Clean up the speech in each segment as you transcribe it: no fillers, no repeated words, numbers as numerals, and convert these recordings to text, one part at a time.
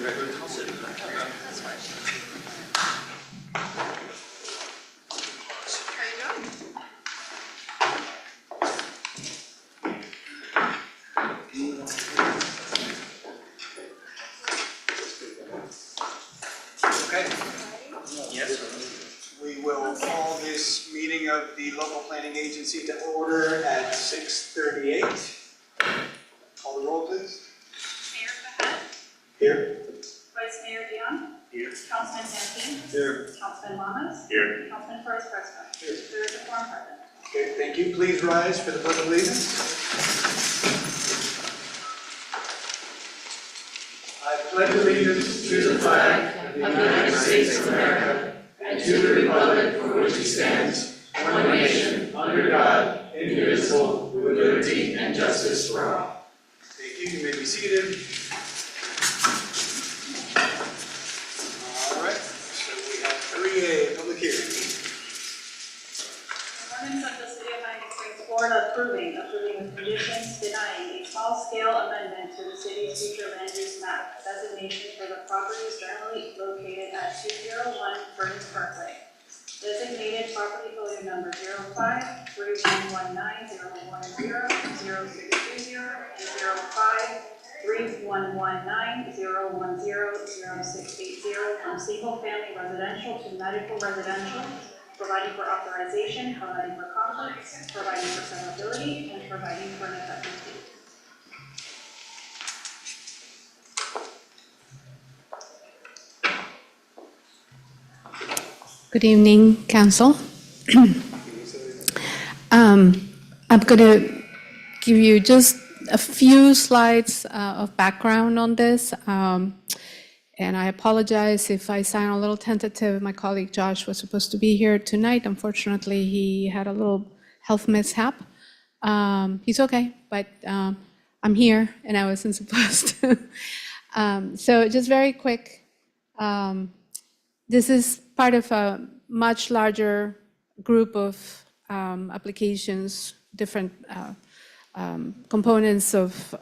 Okay. Yes. We will call this meeting of the local planning agency to order at 6:38. Call the roll, please. Mayor Behet. Here. Vice Mayor Dion. Here. Councilman Santeen. Here. Councilman Lamas. Here. Councilman Torres Prescott. Here. There is a quorum present. Okay, thank you. Please rise for the pledge of allegiance. I pledge allegiance to the flag of the United States of America and to the republic for which it stands, one nation, under God, indivisible, with liberty and justice for all. Thank you. You may be seated. All right, so we have 3A, public hearing. Ordinance of the City of Miami Springs, Florida approving with conditions denying a small-scale amendment to the city's future land use map designation for the properties generally located at 201 Burns Parkway. Designated property folio number 05 3119 010 0620 and 05 3119 010 0680 from single-family residential to medical residential, providing for authorization, providing for conflicts, providing for severability, and providing for an effective date. Good evening, Council. I'm going to give you just a few slides of background on this. And I apologize if I sound a little tentative. My colleague Josh was supposed to be here tonight. Unfortunately, he had a little health mishap. He's okay, but I'm here and I wasn't supposed to. So just very quick, this is part of a much larger group of applications, different components of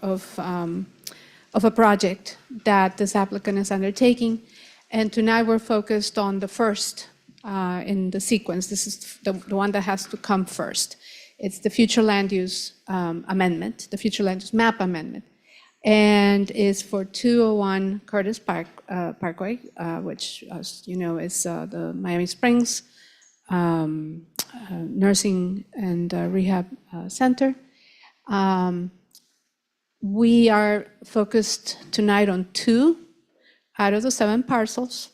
a project that this applicant is undertaking. And tonight we're focused on the first in the sequence. This is the one that has to come first. It's the future land use amendment, the future land use map amendment. And is for 201 Curtis Parkway, which, as you know, is the Miami Springs Nursing and Rehab Center. We are focused tonight on 2 out of the 7 parcels.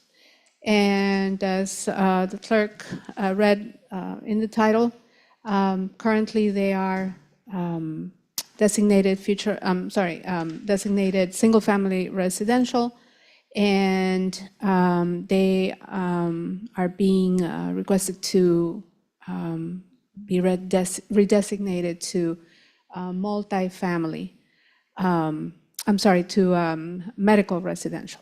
And as the clerk read in the title, currently they are designated designated single-family residential, and they are being requested to be redesignated to multi-family. To medical residential.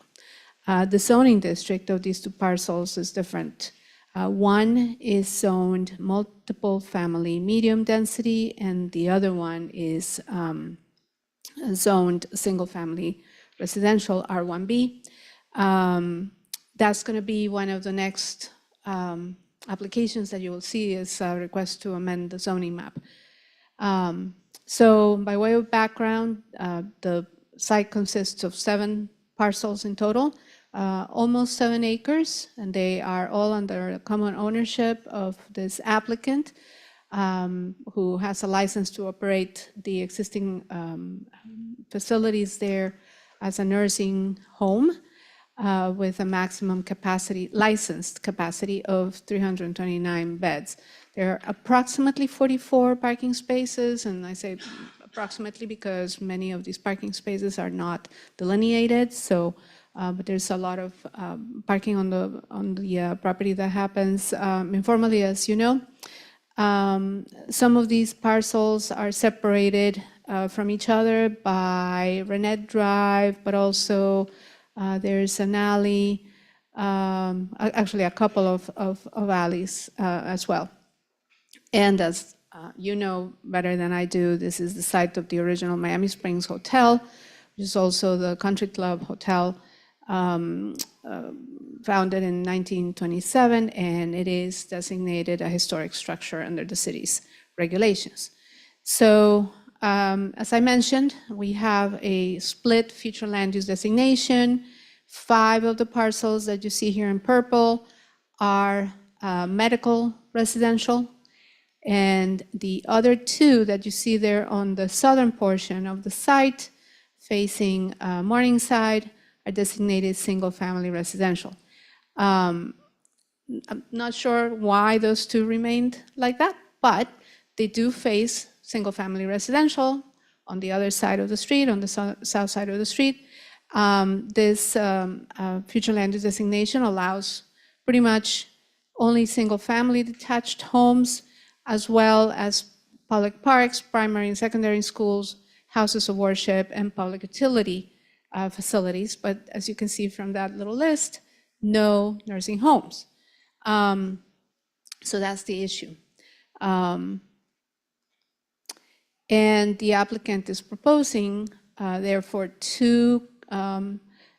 The zoning district of these 2 parcels is different. One is zoned multiple family medium density, and the other one is zoned single family residential R1B. That's going to be one of the next applications that you will see is a request to amend the zoning map. So by way of background, the site consists of 7 parcels in total. Almost 7 acres, and they are all under common ownership of this applicant, who has a license to operate the existing facilities there as a nursing home with a maximum capacity, licensed capacity of 329 beds. There are approximately 44 parking spaces, and I say approximately because many of these parking spaces are not delineated. So. But there's a lot of parking on the property that happens informally, as you know. Some of these parcels are separated from each other by Renette Drive, but also there's an alley, actually a couple of alleys as well. And as you know better than I do, this is the site of the original Miami Springs Hotel, which is also the Country Club Hotel. founded in 1927, and it is designated a historic structure under the city's regulations. So, as I mentioned, we have a split future land use designation. 5 of the parcels that you see here in purple are medical residential, and the other 2 that you see there on the southern portion of the site facing Morningside are designated single-family residential. I'm not sure why those 2 remained like that, but they do face single-family residential on the other side of the street, on the south side of the street. This future land use designation allows pretty much only single-family detached homes, as well as public parks, primary and secondary schools, houses of worship, and public utility facilities. But as you can see from that little list, no nursing homes. So that's the issue. And the applicant is proposing, therefore, to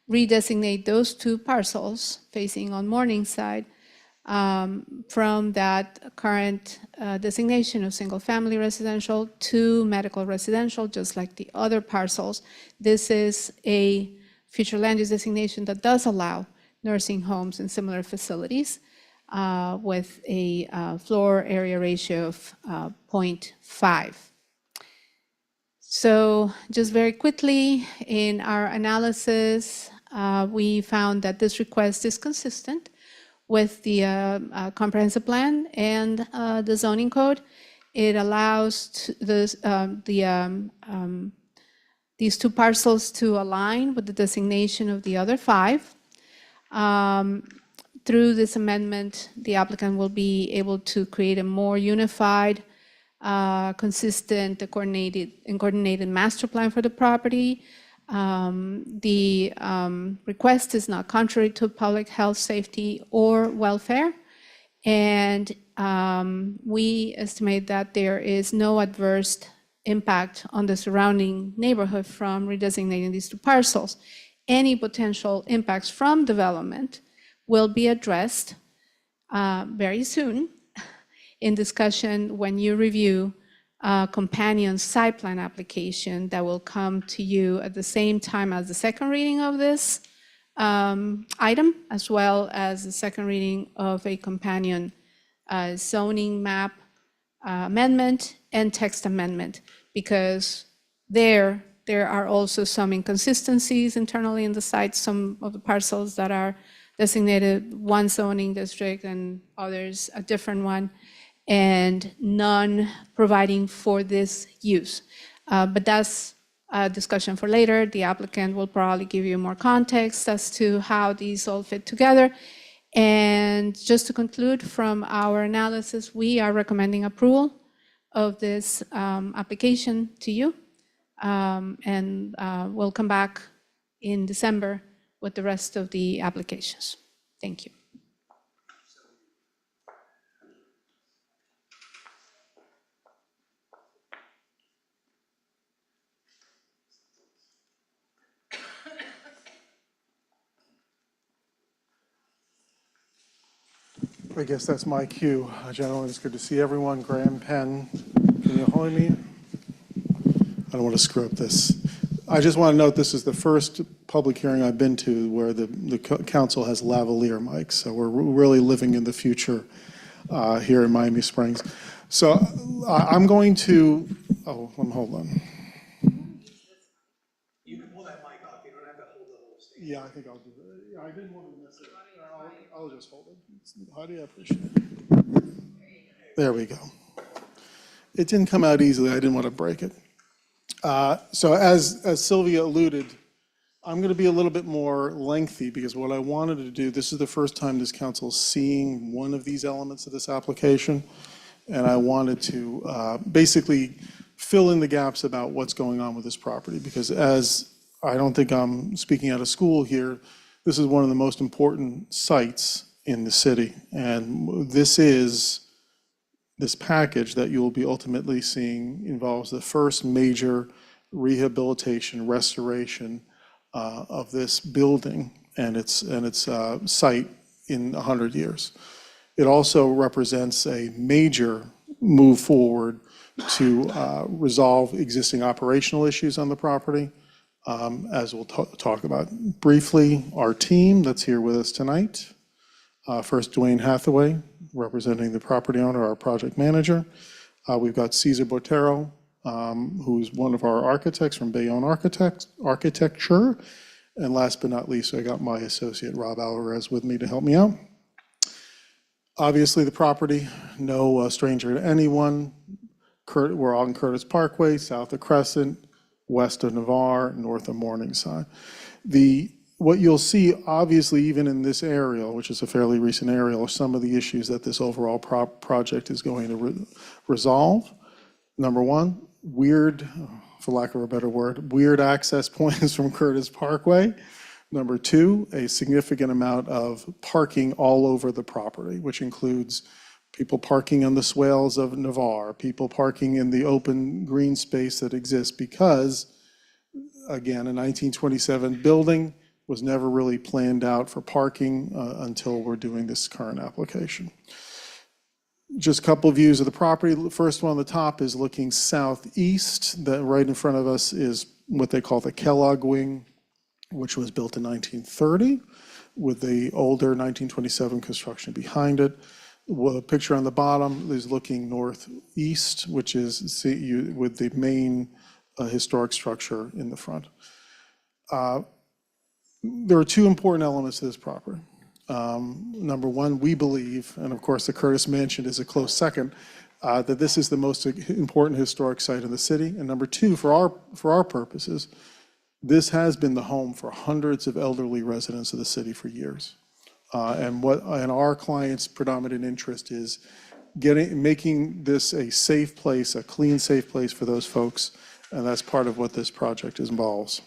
redesignate those 2 parcels facing on Morningside from that current designation of single-family residential to medical residential, just like the other parcels. This is a future land use designation that does allow nursing homes and similar facilities with a floor area ratio of 0.5. So just very quickly, in our analysis, we found that this request is consistent with the comprehensive plan and the zoning code. It allows these 2 parcels to align with the designation of the other 5. Through this amendment, the applicant will be able to create a more unified, consistent, coordinated master plan for the property. The request is not contrary to public health, safety, or welfare. And we estimate that there is no adverse impact on the surrounding neighborhood from redesignating these 2 parcels. Any potential impacts from development will be addressed very soon in discussion when you review a companion site plan application that will come to you at the same time as the second reading of this item, as well as the second reading of a companion zoning map amendment and text amendment, because there are also some inconsistencies internally in the site, some of the parcels that are designated one zoning district and others a different one, and none providing for this use. But that's a discussion for later. The applicant will probably give you more context as to how these all fit together. And just to conclude from our analysis, we are recommending approval of this application to you. And we'll come back in December with the rest of the applications. Thank you. I guess that's my cue. Gentlemen, it's good to see everyone. Graham Penn, can you hold me? I don't want to screw up this. I just want to note this is the first public hearing I've been to where the council has lavalier mics, so we're really living in the future here in Miami Springs. So I'm going to, hold on. You can pull that mic off, you don't have to hold the whole stage. Yeah, I think I'll do that. Yeah, I didn't want to miss it. I'll just hold it. Heidi, I appreciate it. There we go. It didn't come out easily. I didn't want to break it. So as Sylvia alluded, I'm going to be a little bit more lengthy because what I wanted to do, this is the first time this council is seeing one of these elements of this application, and I wanted to basically fill in the gaps about what's going on with this property, because as I don't think I'm speaking out of school here, this is one of the most important sites in the city, and this package that you will be ultimately seeing involves the first major rehabilitation, restoration of this building and its site in 100 years. It also represents a major move forward to resolve existing operational issues on the property, as we'll talk about briefly. Our team that's here with us tonight, first Dwayne Hathaway, representing the property owner, our project manager. We've got Cesar Botero, who's one of our architects from Bayonne Architecture. And last but not least, I got my associate, Rob Alvarez, with me to help me out. Obviously, the property, no stranger to anyone. We're on Curtis Parkway, south of Crescent, west of Navarre, north of Morningside. What you'll see, obviously, even in this aerial, which is a fairly recent aerial, are some of the issues that this overall project is going to resolve. Number one, weird, for lack of a better word, weird access points from Curtis Parkway. Number two, a significant amount of parking all over the property, which includes people parking on the swales of Navarre, people parking in the open green space that exists because, again, a 1927 building was never really planned out for parking until we're doing this current application. Just a couple of views of the property. The first one on the top is looking southeast. That right in front of us is what they call the Kellogg Wing, which was built in 1930 with the older 1927 construction behind it. The picture on the bottom is looking northeast, which is with the main historic structure in the front. There are two important elements to this property. Number one, we believe, and of course the Curtis Mansion is a close second, that this is the most important historic site in the city. And number two, for our purposes, this has been the home for hundreds of elderly residents of the city for years. And our client's predominant interest is making this a safe place, a clean, safe place for those folks, and that's part of what this project involves.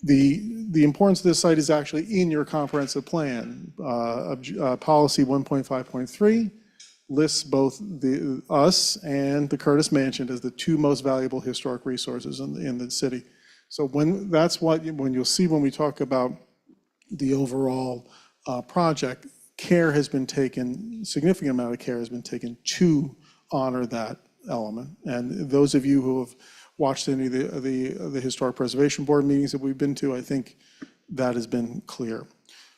The importance of this site is actually in your comprehensive plan. Policy 1.5.3 lists both us and the Curtis Mansion as the two most valuable historic resources in the city. So when you'll see when we talk about the overall project, significant amount of care has been taken to honor that element. And those of you who have watched any of the Historic Preservation Board meetings that we've been to, I think that has been clear.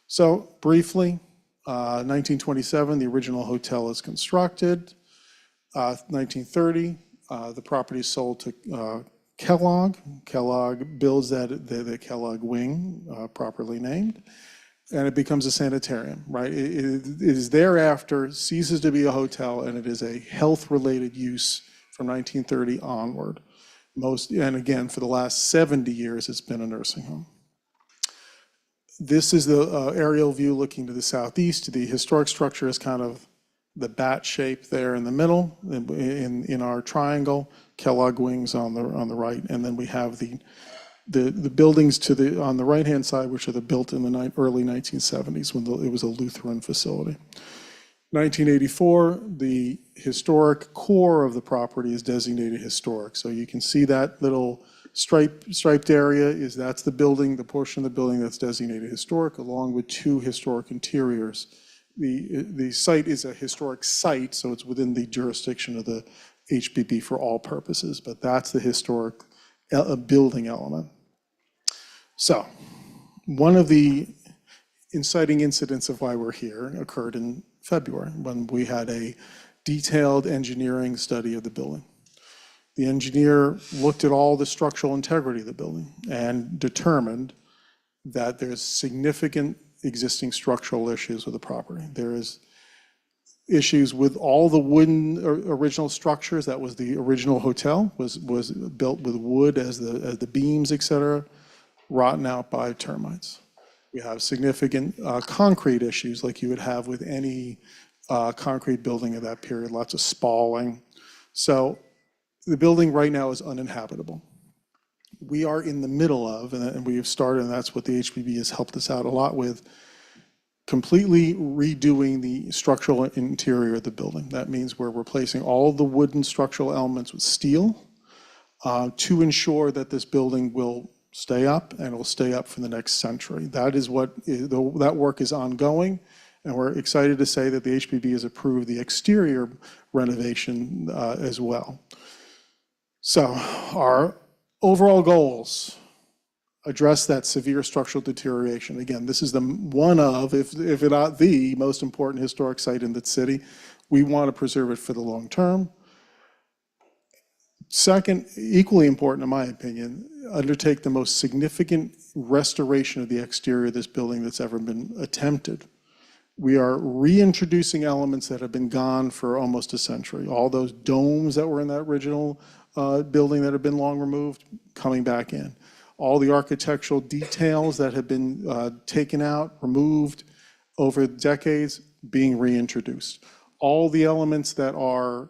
So briefly, 1927, the original hotel is constructed. 1930, the property is sold to Kellogg. Kellogg builds the Kellogg Wing, properly named, and it becomes a sanitarium, right? It is thereafter ceases to be a hotel, and it is a health-related use from 1930 onward. And again, for the last 70 years, it's been a nursing home. This is the aerial view looking to the southeast. The historic structure is kind of the bat shape there in the middle, in our triangle. Kellogg Wings on the right, and then we have the buildings on the right-hand side, which are built in the early 1970s when it was a Lutheran facility. 1984, the historic core of the property is designated historic. So you can see that little striped area that's the building, the portion of the building that's designated historic, along with two historic interiors. The site is a historic site, so it's within the jurisdiction of the HPB for all purposes, but that's the historic building element. So one of the inciting incidents of why we're here occurred in February when we had a detailed engineering study of the building. The engineer looked at all the structural integrity of the building and determined that there's significant existing structural issues with the property. There is issues with all the wooden original structures. That was the original hotel, was built with wood as the beams, et cetera, rotten out by termites. We have significant concrete issues like you would have with any concrete building of that period, lots of spalling. So the building right now is uninhabitable. We are in the middle of, and we have started, and that's what the HPB has helped us out a lot with, completely redoing the structural interior of the building. That means we're replacing all the wooden structural elements with steel to ensure that this building will stay up, and it will stay up for the next century. That is that work is ongoing, and we're excited to say that the HPB has approved the exterior renovation as well. So our overall goals address that severe structural deterioration. Again, this is one of, if not the most important historic site in the city. We want to preserve it for the long term. Second, equally important in my opinion, undertake the most significant restoration of the exterior of this building that's ever been attempted. We are reintroducing elements that have been gone for almost a century. All those domes that were in that original building that have been long removed, coming back in. All the architectural details that have been taken out, removed over decades, being reintroduced. All the elements that are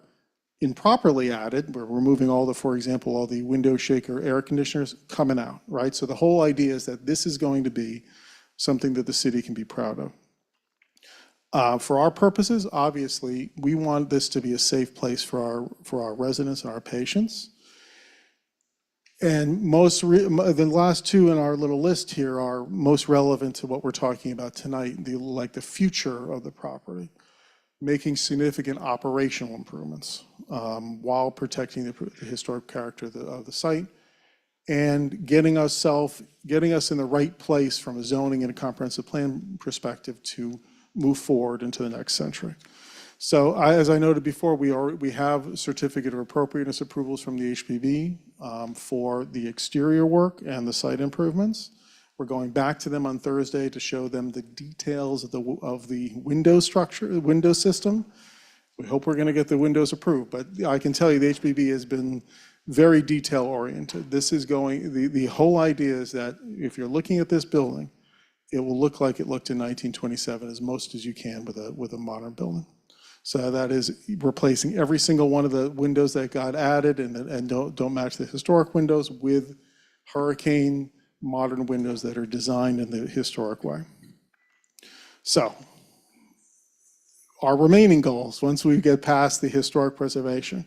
improperly added, we're removing all the, for example, all the window shaker air conditioners coming out, right? So the whole idea is that this is going to be something that the city can be proud of. For our purposes, obviously, we want this to be a safe place for our residents and our patients. And the last two in our little list here are most relevant to what we're talking about tonight, the future of the property. Making significant operational improvements while protecting the historic character of the site, and getting us in the right place from a zoning and a comprehensive plan perspective to move forward into the next century. So as I noted before, we have certificate of appropriateness approvals from the HPB for the exterior work and the site improvements. We're going back to them on Thursday to show them the details of the window structure, the window system. We hope we're going to get the windows approved, but I can tell you the HPB has been very detail oriented. This is the whole idea is that if you're looking at this building, it will look like it looked in 1927 as most as you can with a modern building. So that is replacing every single one of the windows that got added and don't match the historic windows with hurricane modern windows that are designed in the historic way. So our remaining goals, once we get past the historic preservation,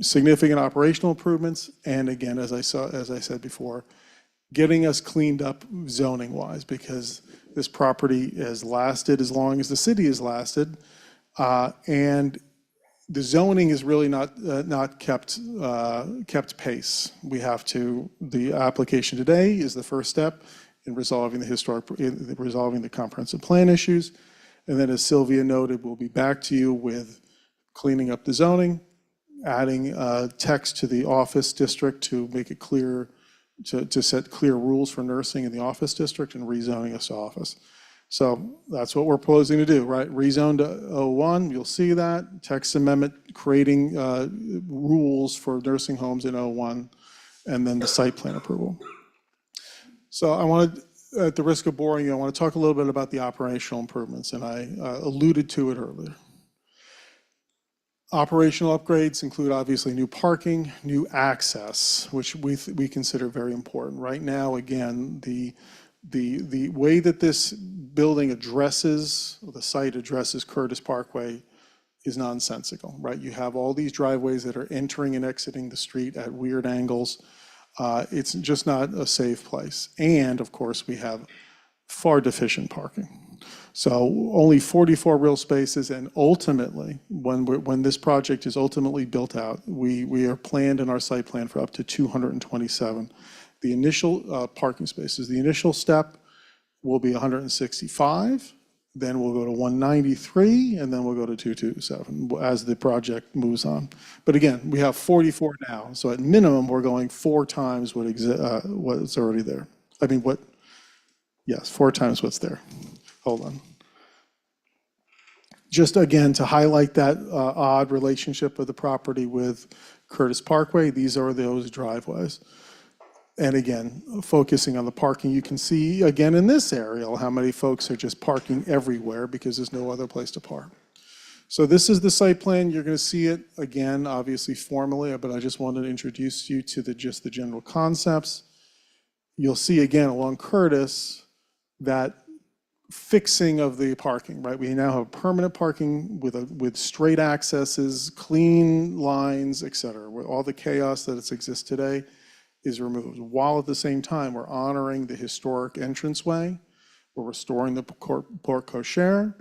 significant operational improvements, and again, as I said before, getting us cleaned up zoning wise, because this property has lasted as long as the city has lasted, and the zoning is really not kept pace. We have to. The application today is the first step in resolving the comprehensive plan issues, and then, as Sylvia noted, we'll be back to you with cleaning up the zoning, adding text to the office district to make it clear, to set clear rules for nursing in the office district, and rezoning us to office. So that's what we're proposing to do, right? Rezone to O1, you'll see that. Text amendment creating rules for nursing homes in O1, and then the site plan approval. So I wanted, at the risk of boring you, I want to talk a little bit about the operational improvements, and I alluded to it earlier. Operational upgrades include obviously new parking, new access, which we consider very important. Right now, again, the way that this building addresses, the site addresses Curtis Parkway is nonsensical, right? You have all these driveways that are entering and exiting the street at weird angles. It's just not a safe place. And of course, we have far deficient parking. So only 44 real spaces, and ultimately, when this project is ultimately built out, we are planned in our site plan for up to 227. The initial parking spaces, the initial step will be 165, then we'll go to 193, and then we'll go to 227 as the project moves on. But again, we have 44 now, so at minimum, we're going 4 times what's already there. I mean, yes, 4 times what's there. Hold on. Just again, to highlight that odd relationship of the property with Curtis Parkway, these are those driveways. And again, focusing on the parking, you can see again in this aerial how many folks are just parking everywhere because there's no other place to park. So this is the site plan. You're going to see it again, obviously formally, but I just wanted to introduce you to the general concepts. You'll see again along Curtis that fixing of the parking, right? We now have permanent parking with straight accesses, clean lines, et cetera. With all the chaos that exists today, is removed, while at the same time, we're honoring the historic entranceway. We're restoring the porte cochere,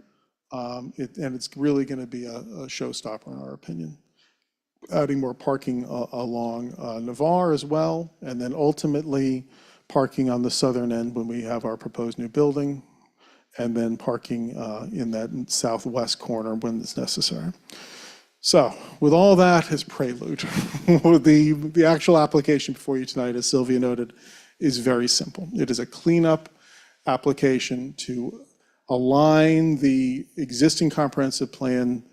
and it's really going to be a showstopper in our opinion. Adding more parking along Navarre as well, and then ultimately parking on the southern end when we have our proposed new building, and then parking in that southwest corner when it's necessary. So with all that as prelude, the actual application before you tonight, as Sylvia noted, is very simple. It is a cleanup application to align the existing comprehensive plan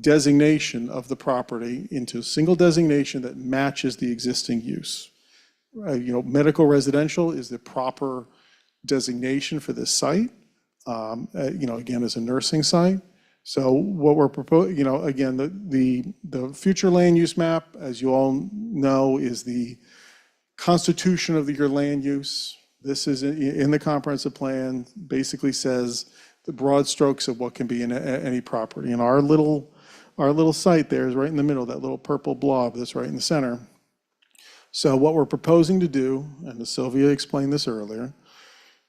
designation of the property into a single designation that matches the existing use. Medical residential is the proper designation for this site, again, as a nursing site. So what we're proposing, again, the future land use map, as you all know, is the constitution of your land use. This is in the comprehensive plan, basically says the broad strokes of what can be in any property. And our little site there is right in the middle, that little purple blob that's right in the center. So what we're proposing to do, and Sylvia explained this earlier,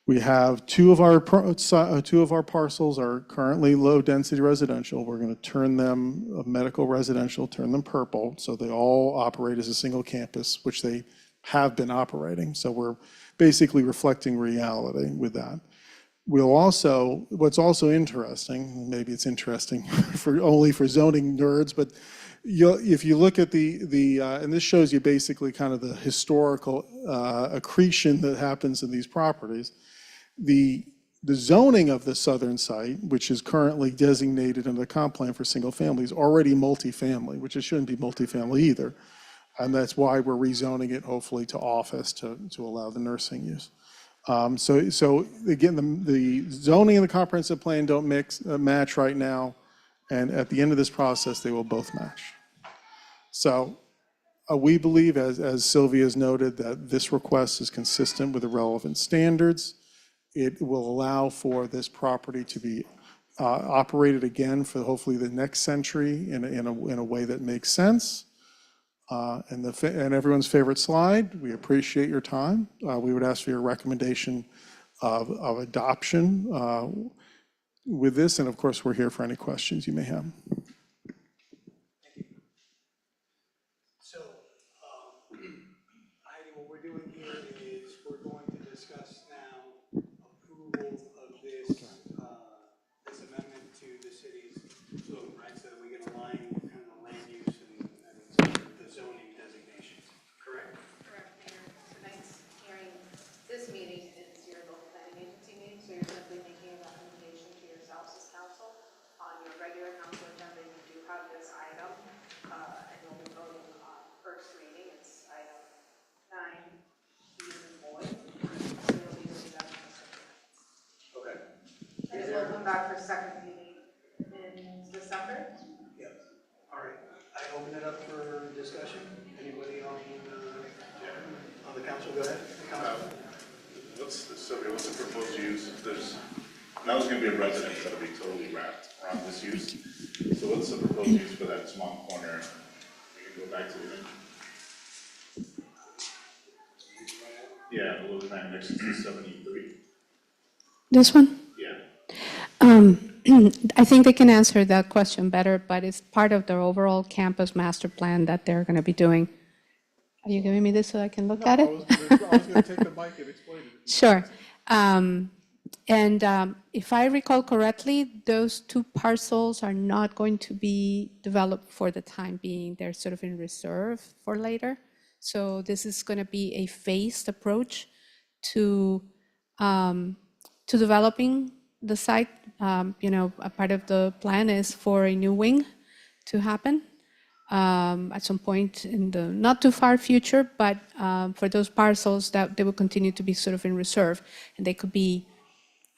we have two of our parcels are currently low-density residential. We're going to turn them medical residential, turn them purple, so they all operate as a single campus, which they have been operating. So we're basically reflecting reality with that. What's also interesting, maybe it's interesting only for zoning nerds, but if you look at and this shows you basically kind of the historical accretion that happens in these properties. The zoning of the southern site, which is currently designated in the comp plan for single family, is already multifamily, which it shouldn't be multifamily either. And that's why we're rezoning it hopefully to office to allow the nursing use. So again, the zoning and the comprehensive plan don't match right now. And at the end of this process, they will both match. So we believe, as Sylvia has noted, that this request is consistent with the relevant standards. It will allow for this property to be operated again for hopefully the next century in a way that makes sense. And everyone's favorite slide, we appreciate your time. We would ask for your recommendation of adoption with this, and of course, we're here for any questions you may have. So, Heidi, what we're doing here is we're going to discuss now approval of this amendment to the city's zone, right? So that we can align kind of the land use and the zoning designations, correct? Correct, Mayor. Tonight's hearing, this meeting is your local planning agency meeting, so you're simply making a recommendation to yourselves as council. On your regular council agenda, you do have this item, and you'll be voting on first reading. It's item 9, B as in boy. So you'll be doing that in a second. Okay. And it will come back for second reading in December. Yes. All right. I open it up for discussion. Anybody on the council? Go ahead. What's the proposed use? Now there's going to be a residence that'll be totally wrapped around this use. So what's the proposed use for that small corner? We can go back to it. Yeah, the little triangle next to 73. This one? Yeah. I think they can answer that question better, but it's part of their overall campus master plan that they're going to be doing. Are you giving me this so I can look at I it? was going to take the mic and explain it. Sure. If I recall correctly, those two parcels are not going to be developed for the time being. They're sort of in reserve for later. So this is going to be a phased approach to developing the site. A part of the plan is for a new wing to happen at some point in the not too far future, but for those parcels that they will continue to be sort of in reserve, and they could be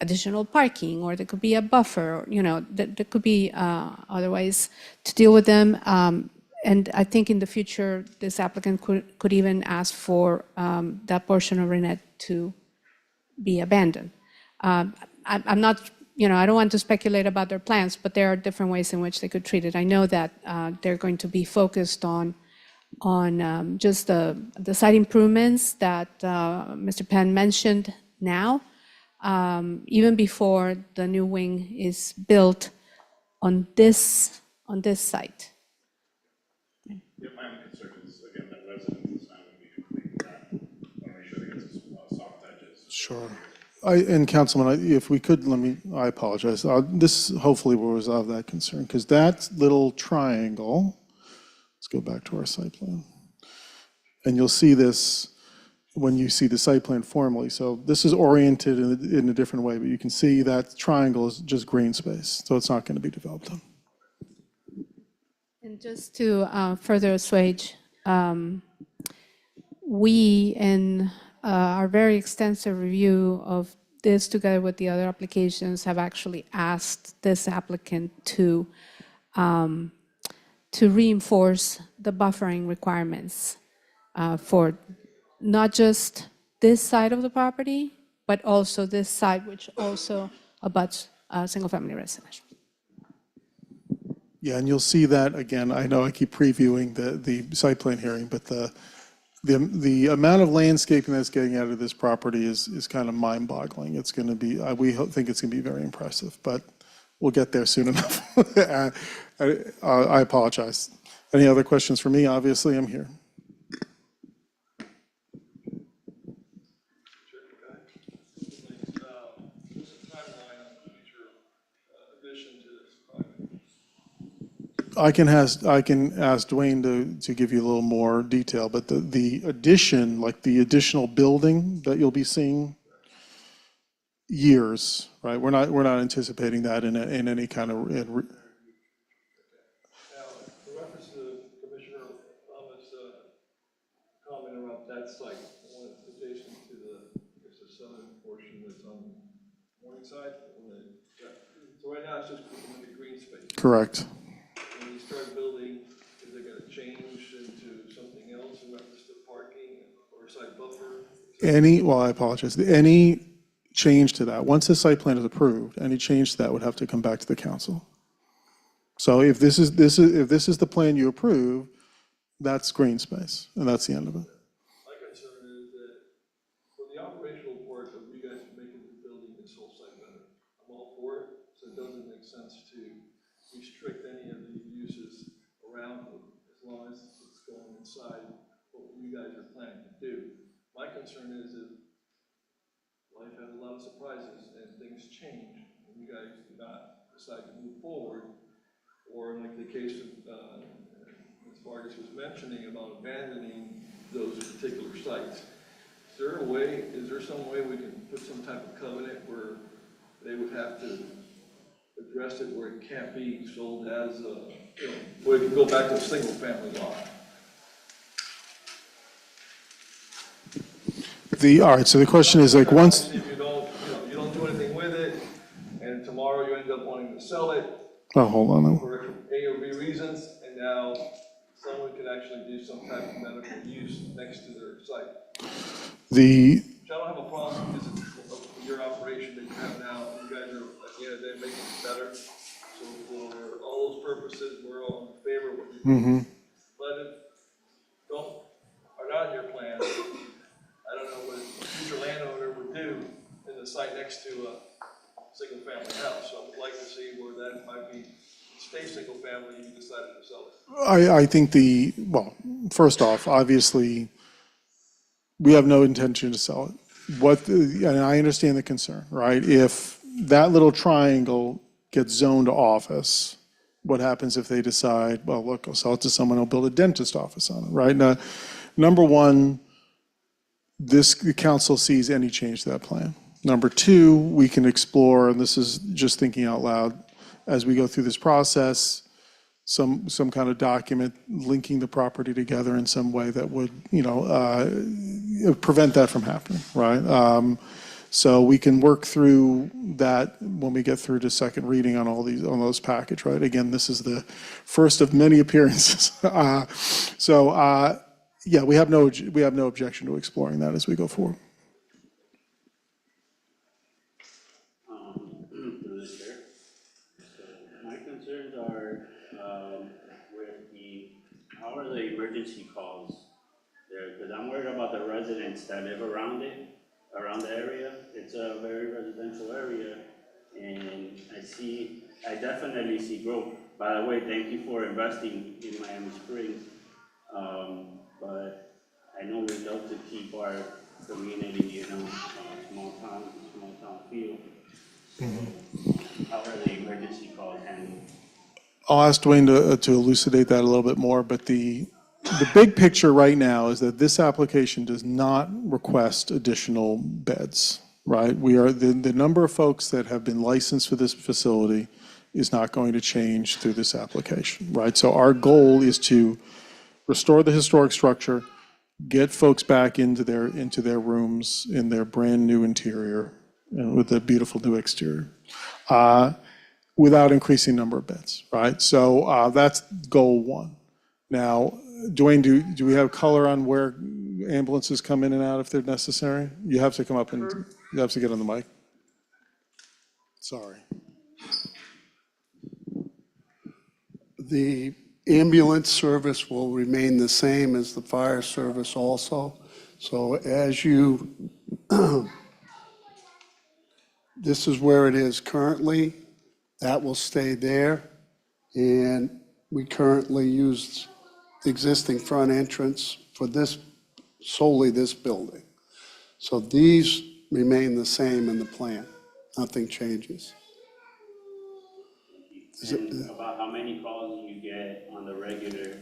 additional parking, or there could be a buffer, or, there could be other ways to deal with them. And I think in the future, this applicant could even ask for that portion of Renette to be abandoned. I'm not, I don't want to speculate about their plans, but there are different ways in which they could treat it. I know that they're going to be focused on just the site improvements that Mr. Penn mentioned now, even before the new wing is built on this site. Yeah, my only concern is, again, that residence is not gonna be completely wrapped. I wanna make sure they get some soft edges. Sure. And Councilman, if we could, I apologize. This hopefully will resolve that concern, because that little triangle, let's go back to our site plan. And you'll see this when you see the site plan formally. So this is oriented in a different way, but you can see that triangle is just green space, so it's not going to be developed on. And just to further assuage, we, in our very extensive review of this together with the other applications, have actually asked this applicant to reinforce the buffering requirements for not just this side of the property, but also this side, which also abuts single-family residential. Yeah, and you'll see that, again, I know I keep previewing the site plan hearing, but the amount of landscaping that's getting out of this property is kind of mind-boggling. It's going to be, think it's going to be very impressive, but we'll get there soon enough. I apologize. Any other questions for me? Obviously, I'm here. What's the timeline on future addition to this project? I can ask Dwayne to give you a little more detail, but the addition, like the additional building that you'll be seeing, years, right? We're not anticipating that in any kind of. Now, in reference to Commissioner Thomas' comment about that site, the one that's adjacent to it's the southern portion that's on the morning side. So right now it's just like a green space. Correct. When you start building, is it gonna change into something else in reference to parking or site buffer? I apologize. Any change to that, once the site plan is approved, any change to that would have to come back to the council. So if this is the plan you approve, that's green space, and that's the end of it. My concern is that for the operational part of you guys making the building this whole site better, I'm all for it, so it doesn't make sense to restrict any of the uses around it, as long as it's going inside what you guys are planning to do. My concern is that life has a lot of surprises and things change, and you guys do not decide to move forward, or like the case of Ms. Vargas was mentioning about abandoning those particular sites. Is there some way we can put some type of covenant where they would have to address it where it can't be sold as where it can go back to a single family lot? All right, so the question is like once. If you don't do anything with it, and tomorrow you end up wanting to sell it Oh, hold on. for A or B reasons, and now someone could actually do some type of medical use next to their site. Which I don't have a problem because it's your operation that you have now, and you guys are, at the end of the day, making it better. So for all those purposes, we're all in favor of what you're doing. But if are not in your plan, I don't know what a future landowner would do in the site next to a single family house. So I would like to see where that might be, stay single family, you decided to sell it. I think first off, obviously, we have no intention to sell it. And I understand the concern, right? If that little triangle gets zoned to office, what happens if they decide, well, look, I'll sell it to someone who'll build a dentist office on it, right? Now, number one, the council sees any change to that plan. Number two, we can explore, and this is just thinking out loud, as we go through this process, some kind of document linking the property together in some way that would, prevent that from happening, right? So we can work through that when we get through to second reading on on those package, right? Again, this is the first of many appearances. Yeah, we have no objection to exploring that as we go forward. Through the chair. So my concerns are with the how are the emergency calls there? Because I'm worried about the residents that live around it, around the area. It's a very residential area, and I definitely see growth. By the way, thank you for investing in Miami Springs. But I know we love to keep our community, small town feel. So how are the emergency calls handled? I'll ask Dwayne to elucidate that a little bit more, but the big picture right now is that this application does not request additional beds, right? The number of folks that have been licensed for this facility is not going to change through this application, right? So our goal is to restore the historic structure, get folks back into their rooms in their brand-new interior, with a beautiful new exterior, without increasing number of beds, right? So that's goal one. Now, Dwayne, do we have color on where ambulances come in and out if they're necessary? You have to come up and, you have to get on the mic. Sorry. The ambulance service will remain the same as the fire service also. So as you, this is where it is currently. That will stay there. And we currently use the existing front entrance for solely this building. So these remain the same in the plan. Nothing changes. And about how many calls do you get on the regular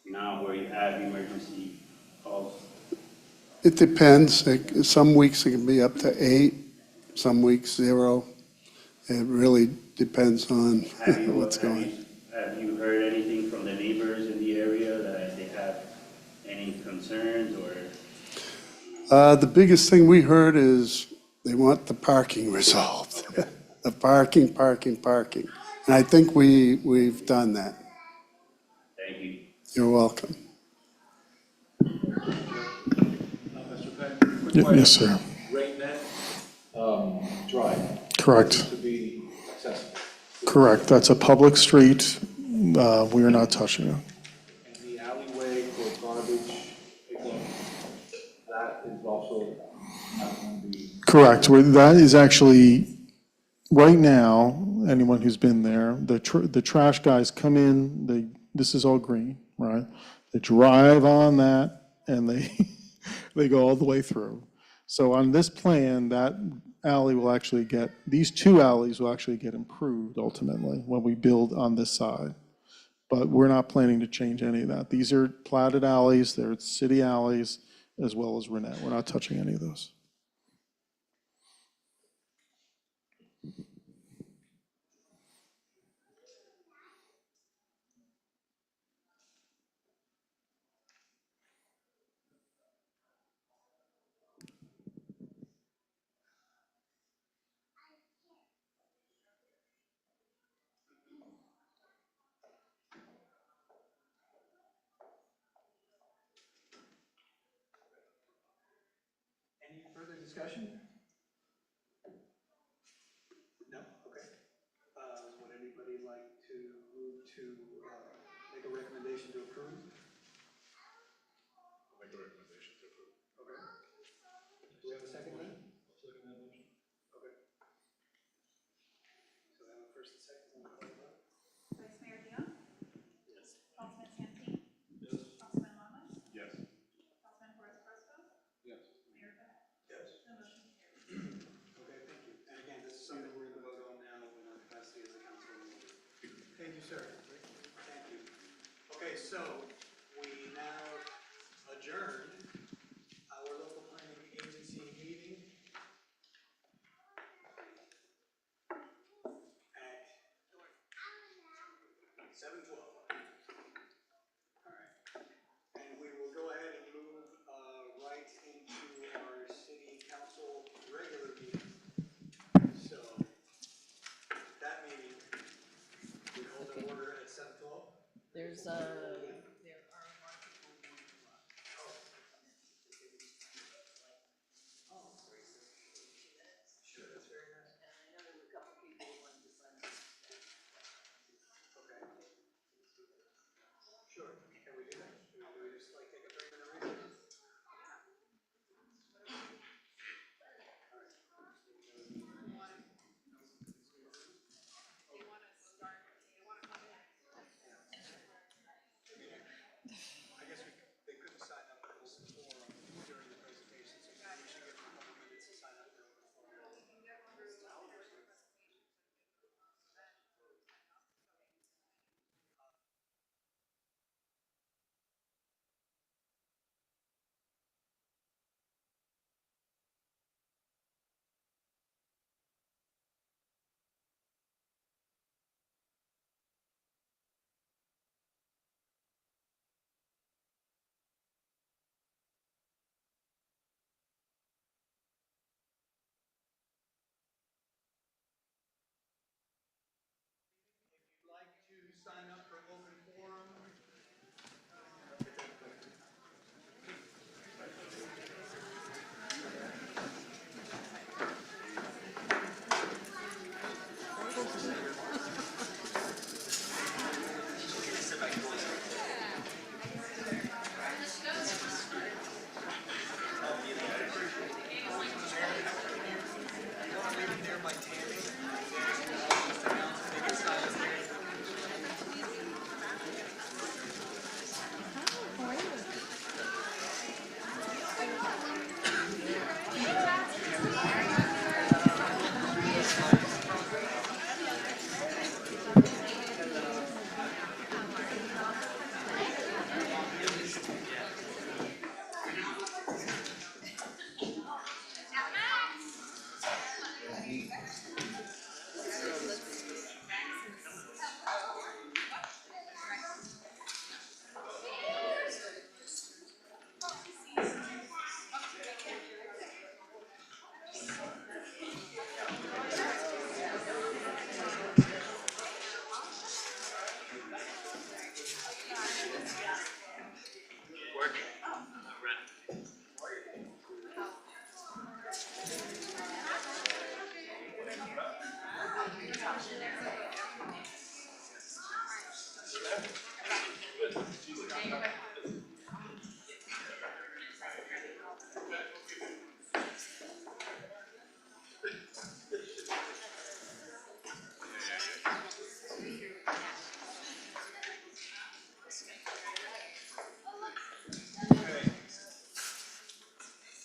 now where you have emergency calls? It depends. Some weeks it can be up to 8, some weeks 0. It really depends on what's going. Have you heard anything from the neighbors in the area that they have any concerns or? The biggest thing we heard is they want the parking resolved. The parking. And I think we've done that. Thank you. You're welcome. Mr. Peck, quick question. Yes, sir. RateNet Drive. Correct. To be accessible. Correct. That's a public street. We are not touching it. And the alleyway for garbage pickup, that is also not going to be. Correct. That is actually, right now, anyone who's been there, the trash guys come in, this is all green, right? They drive on that and they go all the way through. So on this plan, that alley will actually these two alleys will actually get improved ultimately when we build on this side. But we're not planning to change any of that. These are platted alleys, they're city alleys, as well as Renette. We're not touching any of those. Any further discussion? No? Okay. Would anybody like to move to make a recommendation to approve? Make a recommendation to approve. Okay. Do we have a second then? Second that motion. Okay. So we have a first and second. We'll call the vote. Vice Mayor Dion? Yes. Councilman Santeen? Yes. Councilman Lamas? Yes. Councilman Torres Fresco? Yes. Mayor Beck? Yes. The motion carries. Okay, thank you. And again, this is something we're going to vote on now in our capacity as a council member. Thank you, sir. Thank you. Okay, so we now adjourn our local planning agency meeting at 7:12. All right. And we will go ahead and move right into our city council regular meeting. So that meeting, we hold an order at 7:12. There's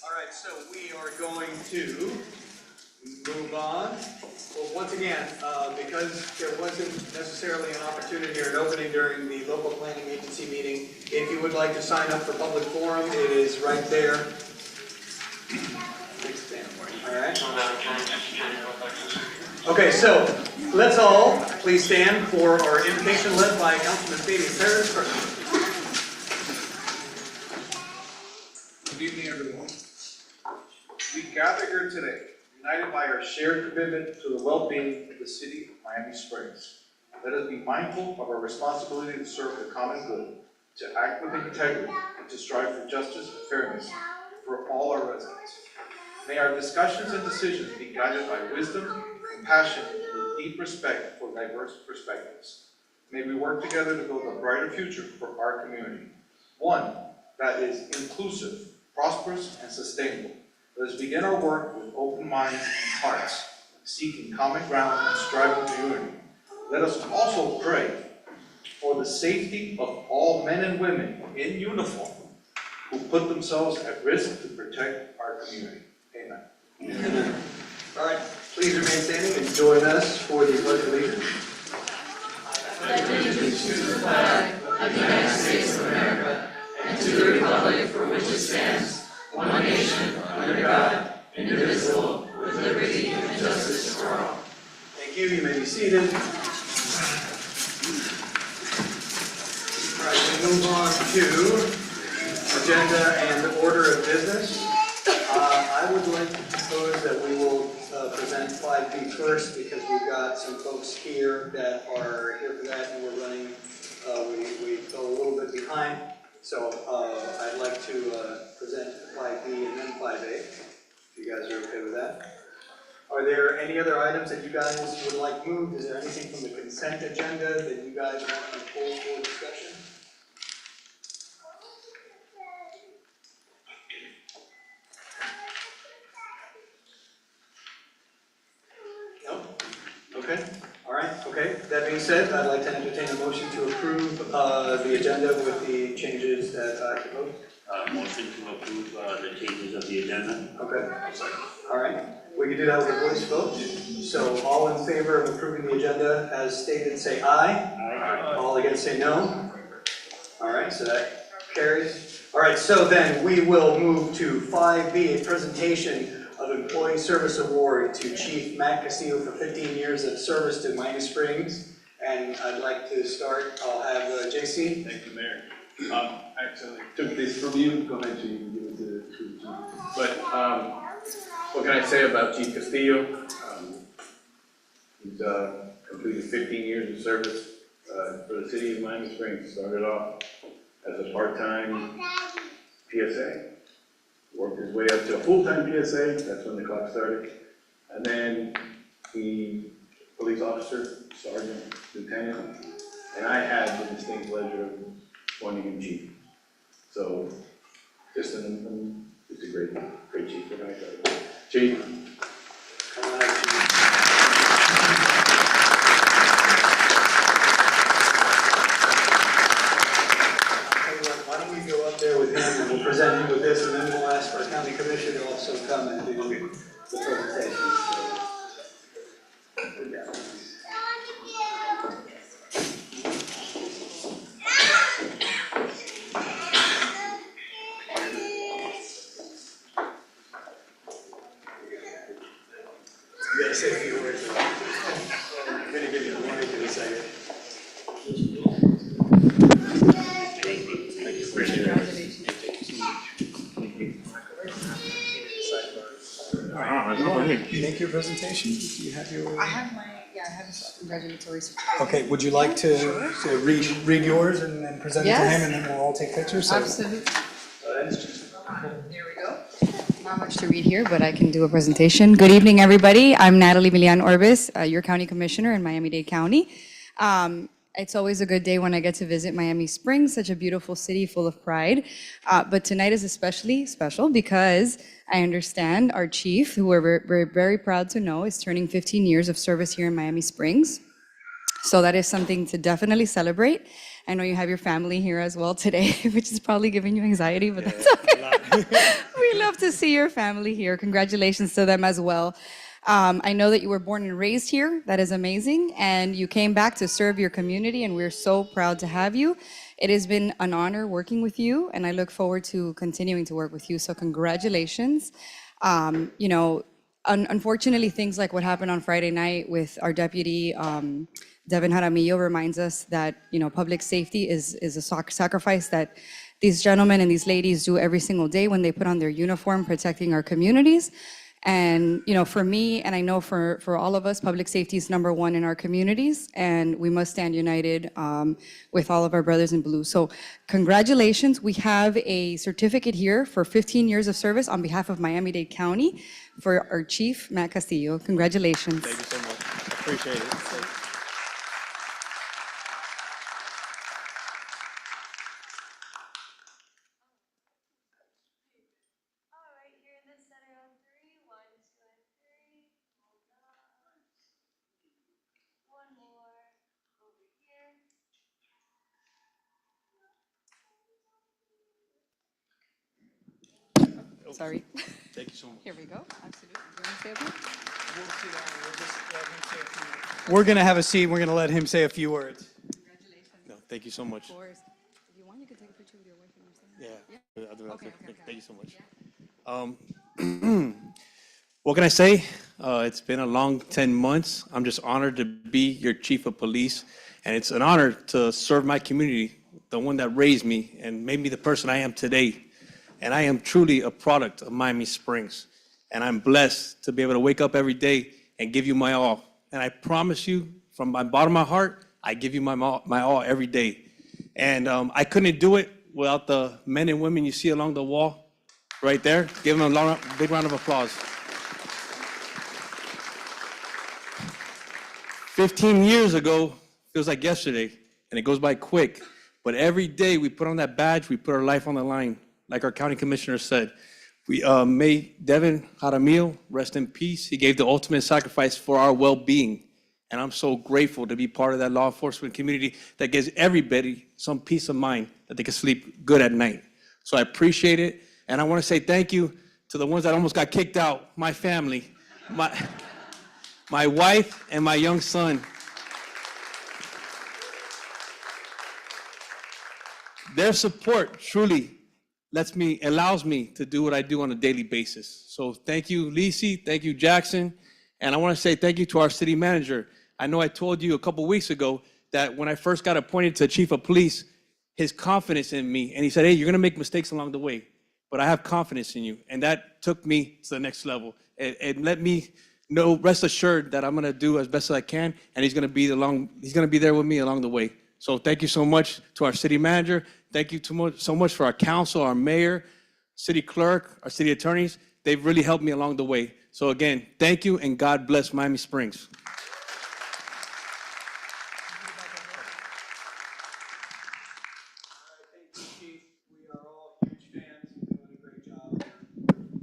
All right, so we are going to move on. Well, once again, because there wasn't necessarily an opportunity or an opening during the local planning agency meeting, if you would like to sign up for public forum, it is right there. All right. Okay, so let's all please stand for our invocation led by Councilman Fabian Perez first. Good evening, everyone. We gather here today, united by our shared commitment to the well-being of the city of Miami Springs. Let us be mindful of our responsibility to serve the common good, to act with integrity, and to strive for justice and fairness for all our residents. May our discussions and decisions be guided by wisdom, compassion, and deep respect for diverse perspectives. May we work together to build a brighter future for our community, one that is inclusive, prosperous, and sustainable. Let us begin our work with open minds and hearts, seeking common ground and striving for unity. Let us also pray for the safety of all men and women in uniform who put themselves at risk to protect our community. Amen. Amen. All right, please remain standing and join us for the Pledge of Allegiance. Pledge allegiance to the flag of the United States of America and to the republic for which it stands, one nation, under God, indivisible, with liberty and justice for all. Thank you. You may be seated. All right, we move on to agenda and order of business. I would like to propose that we will present 5B first because we've got some folks here that are here for that and we're running, we fell a little bit behind. So I'd like to present 5B and then 5A, if you guys are okay with that. Are there any other items that you guys would like moved? Is there anything from the consent agenda that you guys want to pull for discussion? No? Okay, all right, okay. That being said, I'd like to entertain a motion to approve the agenda with the changes that I proposed. Motion to approve the changes of the agenda. Okay, all right. We can do that with a voice vote. So all in favor of approving the agenda as stated, say aye. Aye. All against, say no. All right, so that carries. All right, so then we will move to 5B, a presentation of Employee Service Award to Chief Matt Castillo for 15 years of service to Miami Springs. And I'd like to start, I'll have JC. Thank you, Mayor. Actually, took this from you, go ahead, Chief, and give it to Chief. But what can I say about Chief Castillo? He's completed 15 years of service for the city of Miami Springs. Started off as a part-time PSA, worked his way up to a full-time PSA, that's when the clock started. And then he, police officer, sergeant, lieutenant, and I had the distinct pleasure of appointing him chief. So, just a great chief that I got. Chief. Come on, Chief. Why don't we go up there with him and we'll present him with this and then we'll ask our county commissioner to also come and do the presentation. Yeah. to say a few words. I'm gonna give you the mic in a second. Make your presentation. Do you have your? I have a congratulatory certificate. Okay, would you like to read yours and then present it to Yes. him, and then we'll all take pictures? So- Absolutely. Here we go. Not much to read here, but I can do a presentation. Good evening, everybody. I'm Natalie Milian Orbis, your county commissioner in Miami-Dade County. It's always a good day when I get to visit Miami Springs, such a beautiful city full of pride. But tonight is especially special because I understand our chief, who we're very proud to know, is turning 15 years of service here in Miami Springs. So that is something to definitely celebrate. I know you have your family here as well today, which is probably giving you anxiety, but that's okay. We love to see your family here. Congratulations to them as well. I know that you were born and raised here. That is amazing. And you came back to serve your community, and we're so proud to have you. It has been an honor working with you, and I look forward to continuing to work with you. So congratulations. Unfortunately, things like what happened on Friday night with our deputy, Devin Jaramillo, reminds us that, public safety is a sacrifice that these gentlemen and these ladies do every single day when they put on their uniform, protecting our communities. And, for me, and I know for all of us, public safety is number one in our communities, and we must stand united with all of our brothers in blue. So congratulations. We have a certificate here for 15 years of service on behalf of Miami-Dade County for our chief, Matt Castillo. Congratulations. Thank you so much. I appreciate it. All right, here in the center of three. 1, 2, and 3. Hold on. One more over here. Sorry. Thank you so much. Here we go. Absolutely. You want to say a bit? We're gonna have a seat. We're gonna let him say a few words. Congratulations. No, thank you so much. Of course. If you want, you can take a picture with your wife and your son. Yeah. I'll do that. Okay. Thank you so much. What can I say? It's been a long 10 months. I'm just honored to be your chief of police, and it's an honor to serve my community, the one that raised me and made me the person I am today. And I am truly a product of Miami Springs, and I'm blessed to be able to wake up every day and give you my all. And I promise you, from my bottom of my heart, I give you my all every day. And I couldn't do it without the men and women you see along the wall right there. Give them a big round of applause. 15 years ago feels like yesterday, and it goes by quick. But every day we put on that badge, we put our life on the line. Like our county commissioner said, we made Devin Jaramillo rest in peace. He gave the ultimate sacrifice for our well-being. And I'm so grateful to be part of that law enforcement community that gives everybody some peace of mind that they can sleep good at night. So I appreciate it. And I want to say thank you to the ones that almost got kicked out, my family, my wife and my young son. Their support truly allows me to do what I do on a daily basis. So thank you, Lisi, thank you, Jackson. And I want to say thank you to our city manager. I know I told you a couple weeks ago that when I first got appointed to chief of police, his confidence in me, and he said, hey, you're going to make mistakes along the way, but I have confidence in you. And that took me to the next level. And let me know, rest assured that I'm going to do as best as I can, and he's going to be there with me along the way. So thank you so much to our city manager. Thank you so much for our council, our mayor, city clerk, our city attorneys. They've really helped me along the way. So again, thank you, and God bless Miami Springs. Thank you, Chief. We are all huge fans. You're doing a great job.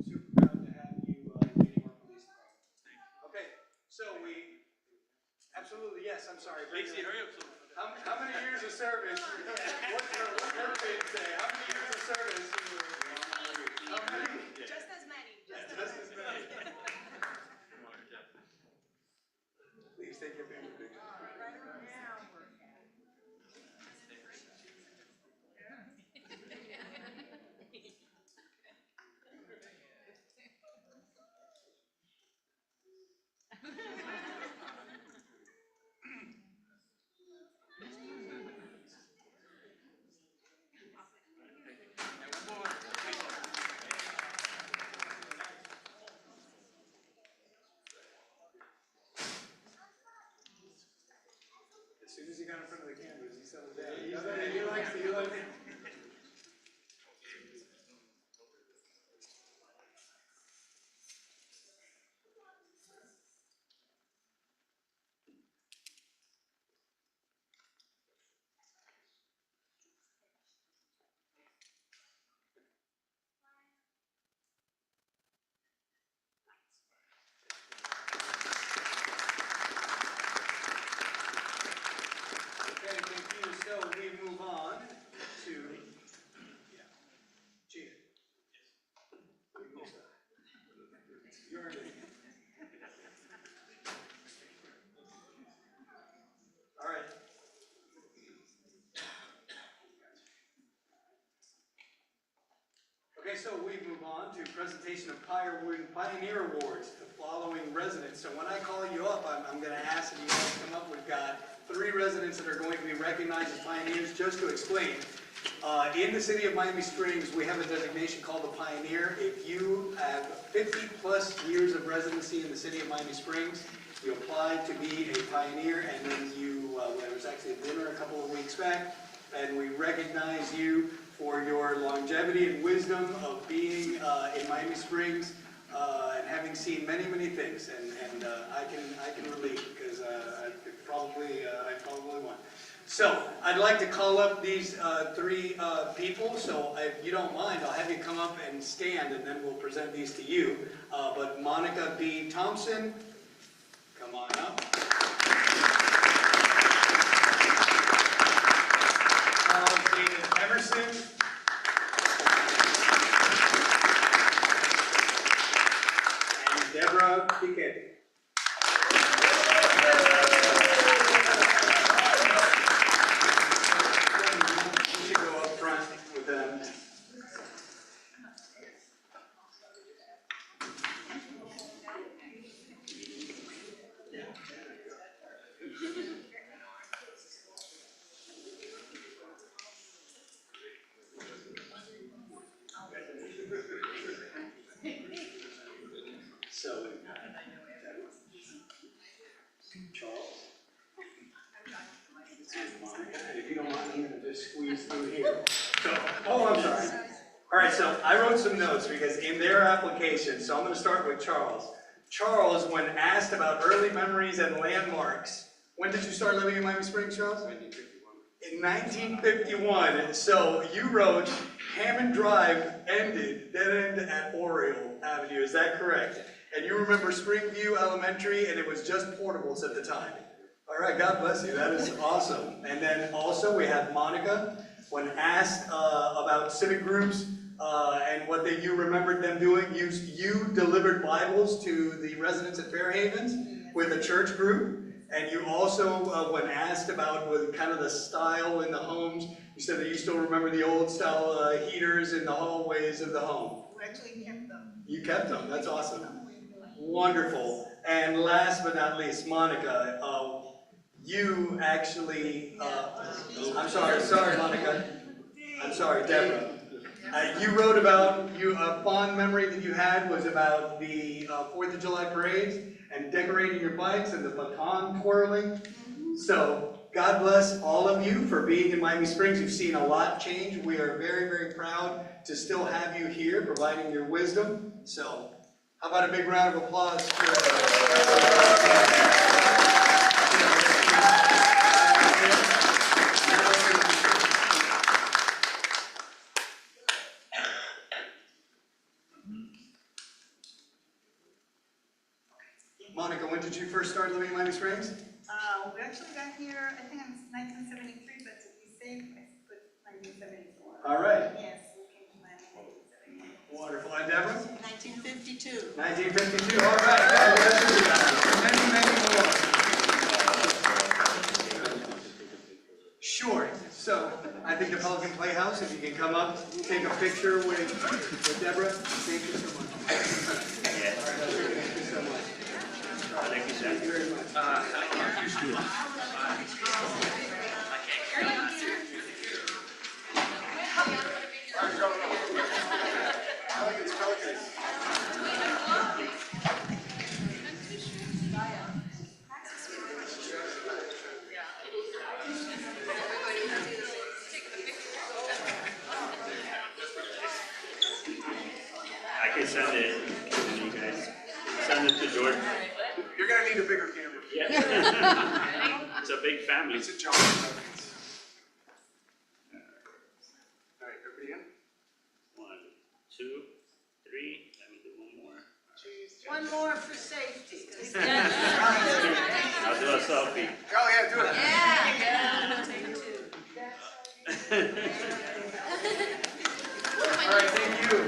Super proud to have you leading our police department. Okay, so absolutely, yes, I'm sorry. Lacey, hurry up. How many years of service? What's your pin say? How many years of service? How many? Just as many. Just as many. Please take your family picture. soon as he got in front of the cameras, he settled down. He likes it. Okay, thank you. So we move on to, yeah, Chief. Your name. All right. Okay, so we move on to presentation of Pioneer Awards to following residents. So when I call you up, I'm going to ask if you guys come up. We've got 3 residents that are going to be recognized as pioneers. Just to explain, in the city of Miami Springs, we have a designation called the Pioneer. If you have 50 plus years of residency in the city of Miami Springs, you apply to be a pioneer, and then there was actually a dinner a couple of weeks back, and we recognize you for your longevity and wisdom of being in Miami Springs and having seen many, many things. And I can relate because I probably won. So I'd like to call up these 3 people. So if you don't mind, I'll have you come up and stand, and then we'll present these to you. But Monica B. Thompson, come on up. David Emerson. And Deborah Piquet. You should go up front with them. So, Charles. If you don't mind, I'm going to just squeeze through here. So, I'm sorry. All right, so I wrote some notes because in their application, so I'm going to start with Charles. Charles, when asked about early memories and landmarks, when did you start living in Miami Springs, Charles? 1951. In 1951. So you wrote Hammond Drive ended, dead end at Oriole Avenue. Is that correct? And you remember Springview Elementary, and it was just portables at the time. All right, God bless you. That is awesome. And then also we have Monica. When asked about civic groups and what you remembered them doing, you delivered Bibles to the residents at Fairhavens with a church group. And you also, when asked about kind of the style in the homes, you said that you still remember the old style heaters in the hallways of the home. We actually kept them. You kept them. That's awesome. Wonderful. And last but not least, Monica, you actually, I'm sorry, Monica. I'm sorry, Deborah. You wrote about, a fond memory that you had was about the 4th of July parades and decorating your bikes and the baton twirling. So, God bless all of you for being in Miami Springs. You've seen a lot change. We are very, very proud to still have you here, providing your wisdom. So, how about a big round of applause for Monica, when did you first start living in Miami Springs? We actually got here, I think in 1973, but to be safe, I put 1974. All right. Yes, we came to Miami in 1974. Wonderful. And Deborah? 1952. 1952. All right. God bless you. Many, many more. Sure. So, I think the Pelican Playhouse, if you can come up, take a picture with Deborah. Thank you so much. Thank you so much. Thank you very much. need a bigger camera. Yeah. It's a big family. It's a job. All right, everybody in? 1, 2, 3. Let me do one more. One more for safety. I'll do a selfie. Oh, yeah, do it. All right, thank you.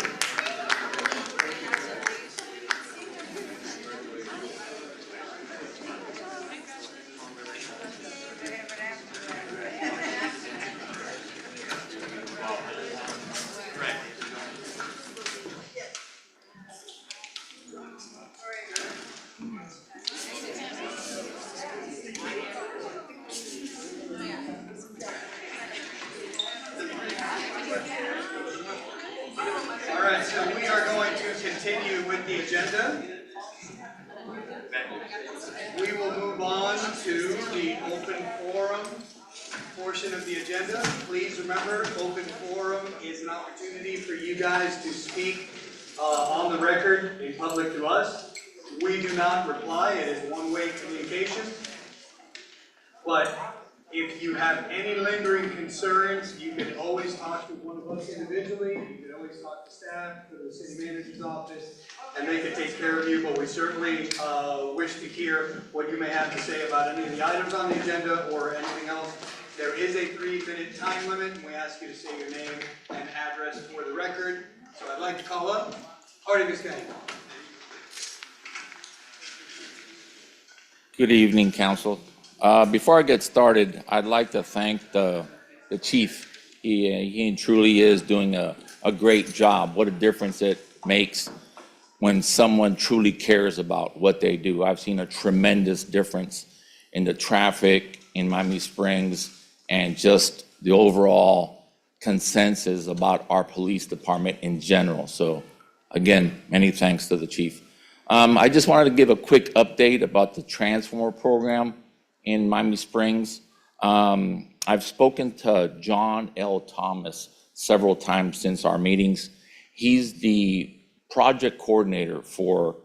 All right, so we are going to continue with the agenda. We will move on to the open forum portion of the agenda. Please remember, open forum is an opportunity for you guys to speak on the record in public to us. We do not reply, it is one-way communication. But if you have any lingering concerns, you can always talk to one of us individually. You can always talk to staff, go to the city manager's office, and they can take care of you. But we certainly wish to hear what you may have to say about any of the items on the agenda or anything else. There is a 3-minute time limit, and we ask you to say your name and address for the record. So I'd like to call up Artie Biscayne. Good evening, Council. Before I get started, I'd like to thank the chief. He truly is doing a great job. What a difference it makes when someone truly cares about what they do. I've seen a tremendous difference in the traffic in Miami Springs and just the overall consensus about our police department in general. So again, many thanks to the chief. I just wanted to give a quick update about the Transformer program in Miami Springs. I've spoken to John L. Thomas several times since our meetings. He's the project coordinator for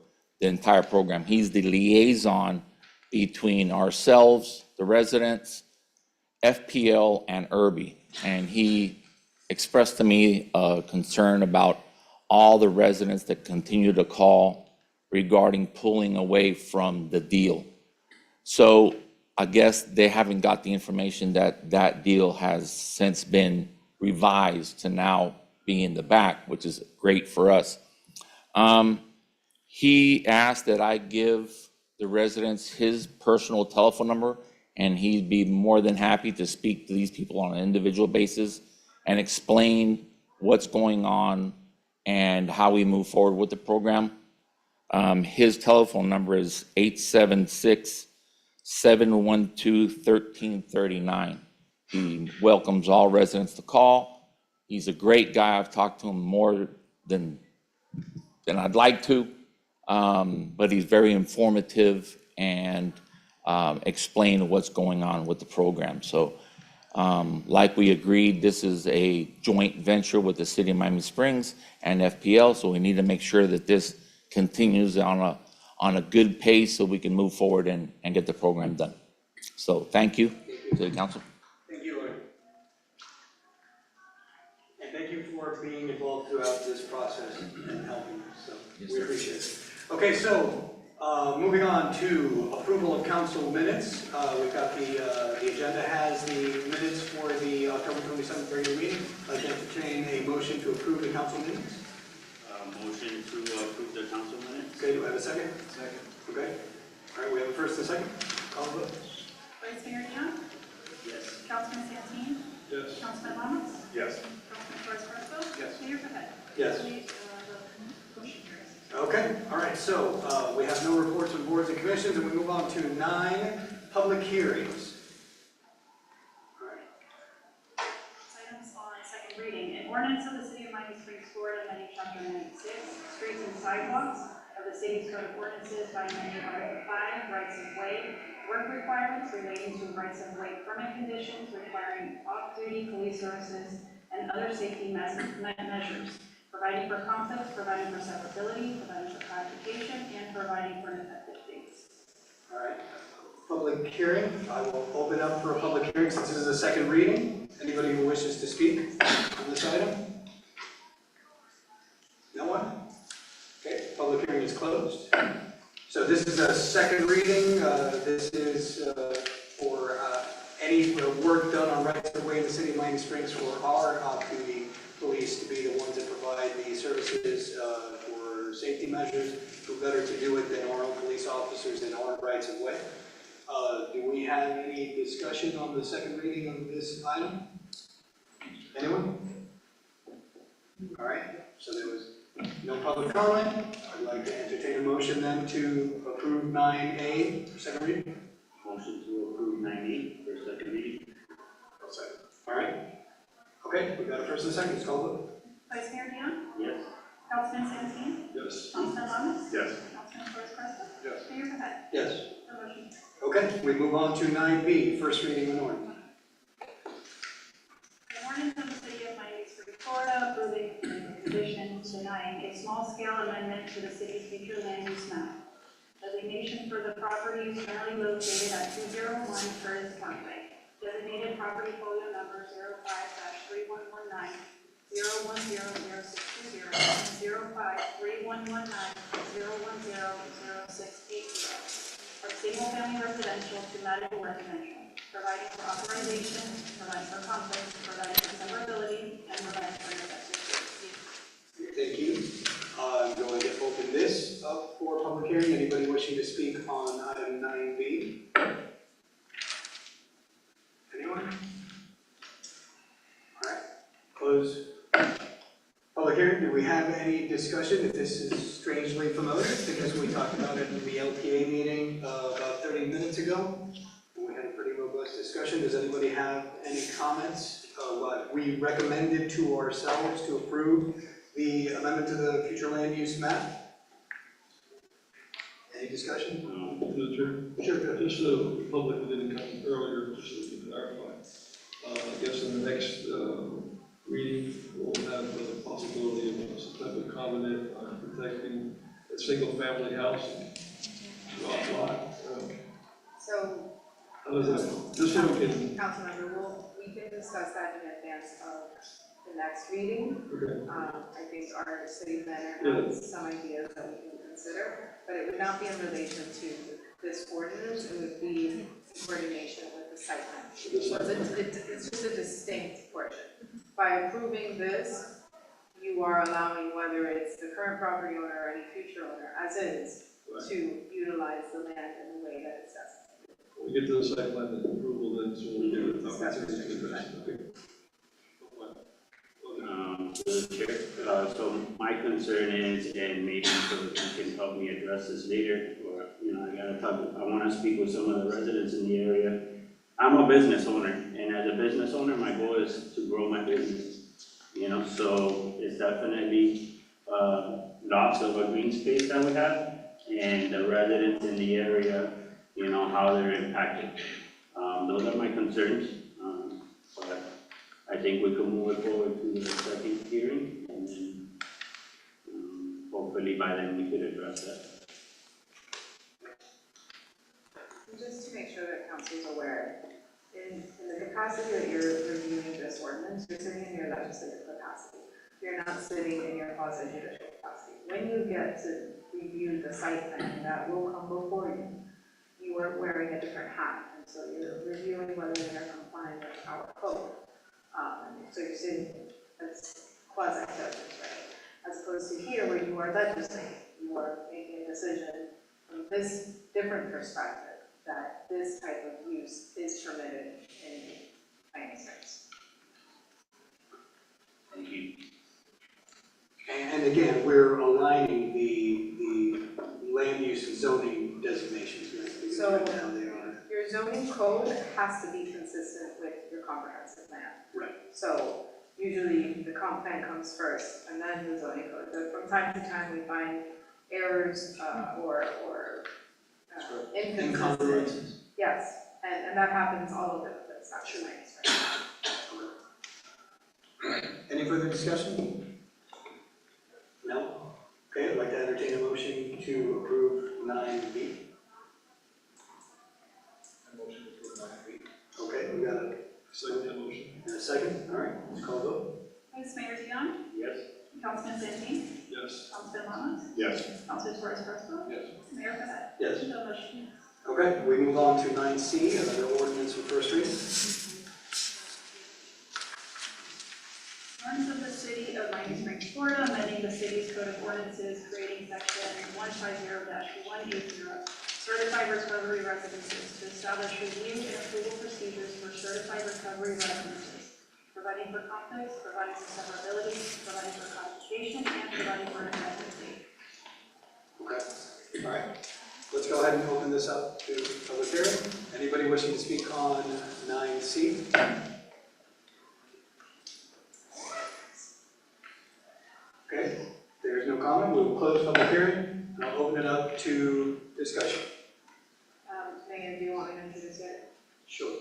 the entire program. He's the liaison between ourselves, the residents, FPL, and Irby. And he expressed to me a concern about all the residents that continue to call regarding pulling away from the deal. So I guess they haven't got the information that that deal has since been revised to now be in the back, which is great for us. He asked that I give the residents his personal telephone number, and he'd be more than happy to speak to these people on an individual basis and explain what's going on and how we move forward with the program. His telephone number is 876-712-1339. He welcomes all residents to call. He's a great guy. I've talked to him more than I'd like to, but he's very informative and explain what's going on with the program. So like we agreed, this is a joint venture with the city of Miami Springs and FPL, so we need to make sure that this continues on a good pace so we can move forward and get the program done. So thank you to the council. Thank you, Lloyd. And thank you for being involved throughout this process and helping us, so we appreciate it. Okay, so moving on to approval of council minutes. We've got the agenda has the minutes for the October 27th regular meeting. I'd like to entertain a motion to approve the council minutes. Motion to approve the council minutes. Okay, do I have a second? Second. Okay. All right, we have a first and a second. Call the vote. Vice Mayor Young, Yes. Councilman Santeen, Yes. Councilman Ramos, Yes. Councilman Torres Garza, Yes. Mayor Behet. Yes. The motion carries. Okay, all right, so we have no reports from boards and commissions, and we move on to 9 public hearings. All right. Items on second reading. An ordinance of the City of Miami Springs, Florida, amending Chapter 96, Streets and Sidewalks of the City's Code of Ordinances by amending Article 5, Rights of Way, work requirements relating to rights of way permit conditions requiring off-duty police services and other safety measures, providing for conflicts, providing for severability, providing for clarification, and providing for an effective date. All right, public hearing. I will open up for a public hearing since this is a second reading. Anybody who wishes to speak on this item? No one? Okay, public hearing is closed. So this is a second reading. This is for any work done on rights of way in the city of Miami Springs for our off-duty police to be the ones that provide the services for safety measures. Who better to do it than our own police officers in our rights of way? Do we have any discussion on the second reading of this item? Anyone? All right, so there was no public comment. I'd like to entertain a motion then to approve 9A for second reading. Motion to approve 9E for second reading. All right. Okay, we got a first and a second. Let's call the vote. Vice Mayor Dion? Yes. Councilman Santeen? Yes. Councilman Thomas? Yes. Councilman Torres Preston? Yes. Mayor Behet? Yes. The motion carries. Okay, we move on to 9B, first reading of an ordinance. An ordinance of the city of Miami Springs, Florida, approving conditions denying a small-scale amendment to the city's future land use map. Designation for the property is currently located at 201 Curtis Parkway. Designated property folio number 05-3119, 0100620, and 05-3119, 0100680. From single-family residential to medical residential, providing for authorization, providing for conflict, providing for severability, and providing for effective. Thank you. I'm going to open this up for public hearing. Anybody wishing to speak on item 9B? Anyone? All right, close public hearing. Do we have any discussion? If this is strangely familiar, because we talked about it in the LPA meeting about 30 minutes ago. We had a pretty robust discussion. Does anybody have any comments? We recommended to ourselves to approve the amendment to the future land use map. Any discussion? Through the chair. Sure. Just so the public who didn't come earlier, just so we can clarify. I guess in the next reading, we'll have the possibility of some type of covenant on protecting a single-family house lot. So, How does that, just so we can, Councilmember, we can discuss that in advance of the next reading. okay, I think our city planner has some ideas that we can consider, but it would not be in relation to this ordinance, it would be in coordination with the site plan. the site plan. It's just a distinct portion. By approving this, you are allowing whether it's the current property owner or any future owner, as is, Right. to utilize the land in the way that it's necessary. When we get to the site plan approval, then so we'll get an opportunity to address it, okay? To the chair, so my concern is, and maybe so that you can help me address this later, or, I gotta talk, I wanna speak with some of the residents in the area. I'm a business owner, and as a business owner, my goal is to grow my business, so it's definitely, lots of a green space that we have, and the residents in the area, how they're impacted. Those are my concerns, but I think we can move it forward to the second hearing, and then, hopefully by then we could address that. Just to make sure that council is aware, in the capacity that you're reviewing this ordinance, you're sitting in your legislative capacity. You're not sitting in your quasi-judicial capacity. When you get to review the site plan that will come before you, you are wearing a different hat, and so you're reviewing whether they're complying with our code. So you're sitting as quasi-judges, right? As opposed to here where you are legislating, you are making a decision from this different perspective that this type of use is permitted in Miami Springs. Thank you. And again, we're aligning the land use and zoning designations, right? Because So- right now they are. Your zoning code has to be consistent with your comprehensive plan. Right. So usually the comp plan comes first and then the zoning code. But from time to time, we find errors or inconsistencies. Incongruences. Yes, and that happens all over the place, not just Miami Springs. Any further discussion? No? Okay, I'd like to entertain a motion to approve 9B. Second that motion. And a second, all right, let's call the vote. Vice Mayor Dion, Yes. Councilman Santeen, Yes. Councilman Lamas, Yes. Councilman Torres Crespo, Yes. Mayor Pettit. Yes. No motion. Okay, we move on to 9C, another ordinance for first reading. Ordinance of the City of Miami Springs, Florida, amending the city's code of ordinances, creating section 150-180, certified recovery residences, to establish review and approval procedures for certified recovery residences, providing for conflicts, providing for severability, providing for codification, and providing for redundancy. Okay, all right. Let's go ahead and open this up to public hearing. Anybody wishing to speak on 9C? Okay, there's no comment, we will close public hearing, and I'll open it up to discussion. Megan, do you want me to introduce it? Sure.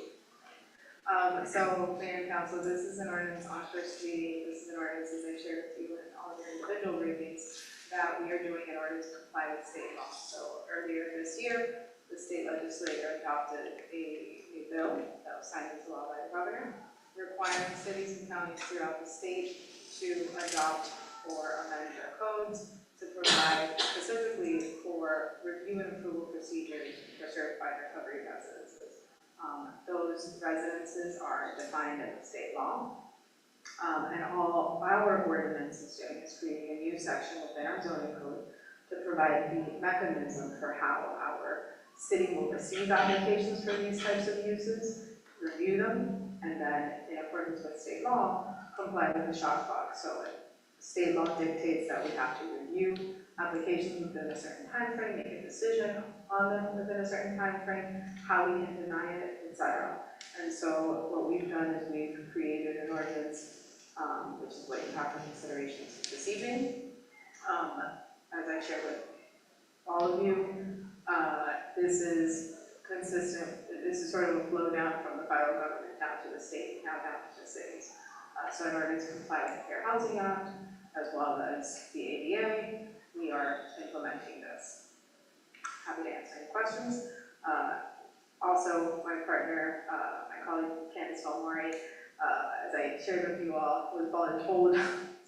So, Mayor and Council, this is an ordinance on first reading. This is an ordinance, as I shared with you in all of your individual readings, that we are doing in order to comply with state law. So earlier this year, the state legislature adopted a bill that was signed into law by the governor, requiring cities and counties throughout the state to adopt or amend their codes to provide specifically for review and approval procedures for certified recovery residences. Those residences are defined in the state law. And all our ordinance is doing is creating a new section within our zoning code to provide the mechanism for how our city will receive applications for these types of uses, review them, and then in accordance with state law, comply with the shot clock. So state law dictates that we have to review applications within a certain time frame, make a decision on them within a certain time frame, how we can deny it, etc. And so what we've done is we've created an ordinance, which is what you have for consideration this evening. As I shared with all of you, this is consistent, this is sort of a flow down from the federal government down to the state, now down to the cities. So in order to comply with the Fair Housing Act, as well as the ADA, we are implementing this. Happy to answer any questions. Also, my partner, my colleague Candice Valmori, as I shared with you all, was voluntold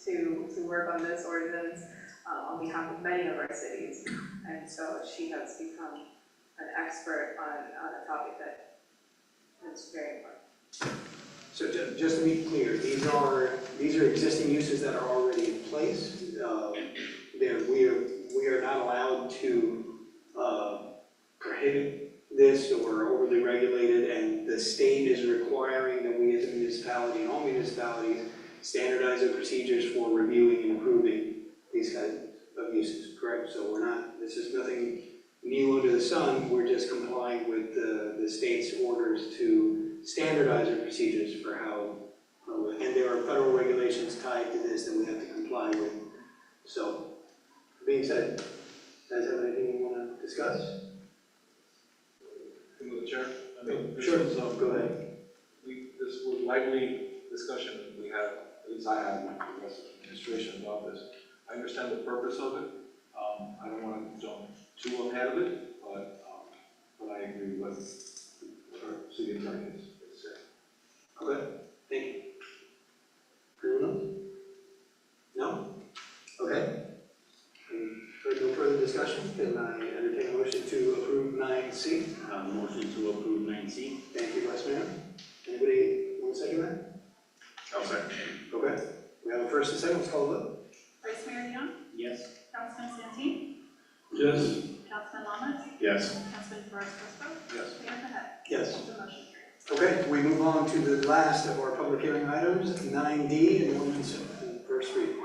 to work on this ordinance on behalf of many of our cities. And so she has become an expert on a topic that is very important. So just to be clear, these are existing uses that are already in place. We are not allowed to prohibit this or overly regulate it, and the state is requiring that we as a municipality and all municipalities standardize the procedures for reviewing and approving these kinds of uses, correct? So this is nothing new under the sun, we're just complying with the state's orders to standardize our procedures for how, and there are federal regulations tied to this that we have to comply with. So, being said, guys have anything you want to discuss? Through the chair. I mean, this Sure, is, go ahead. This was lively discussion we had, at least I had with the rest of the administration about this. I understand the purpose of it. I don't want to jump too ahead of it, but I agree with what our city attorney has said. Okay, thank you. Anyone else? No? Okay. For no further discussion, can I entertain a motion to approve 9C? Motion to approve 9C. Thank you, Vice Mayor. Anybody want to second that? I'll second. Okay. We have a first and second, let's call the vote. Vice Mayor Dion, Yes. Councilman Santeen, Yes. Councilman Lamas, Yes. Councilman Torres Crespo, Yes. Mayor Pettit. Yes. The motion carries. Okay, we move on to the last of our public hearing items, 9D, and ordinance in first reading.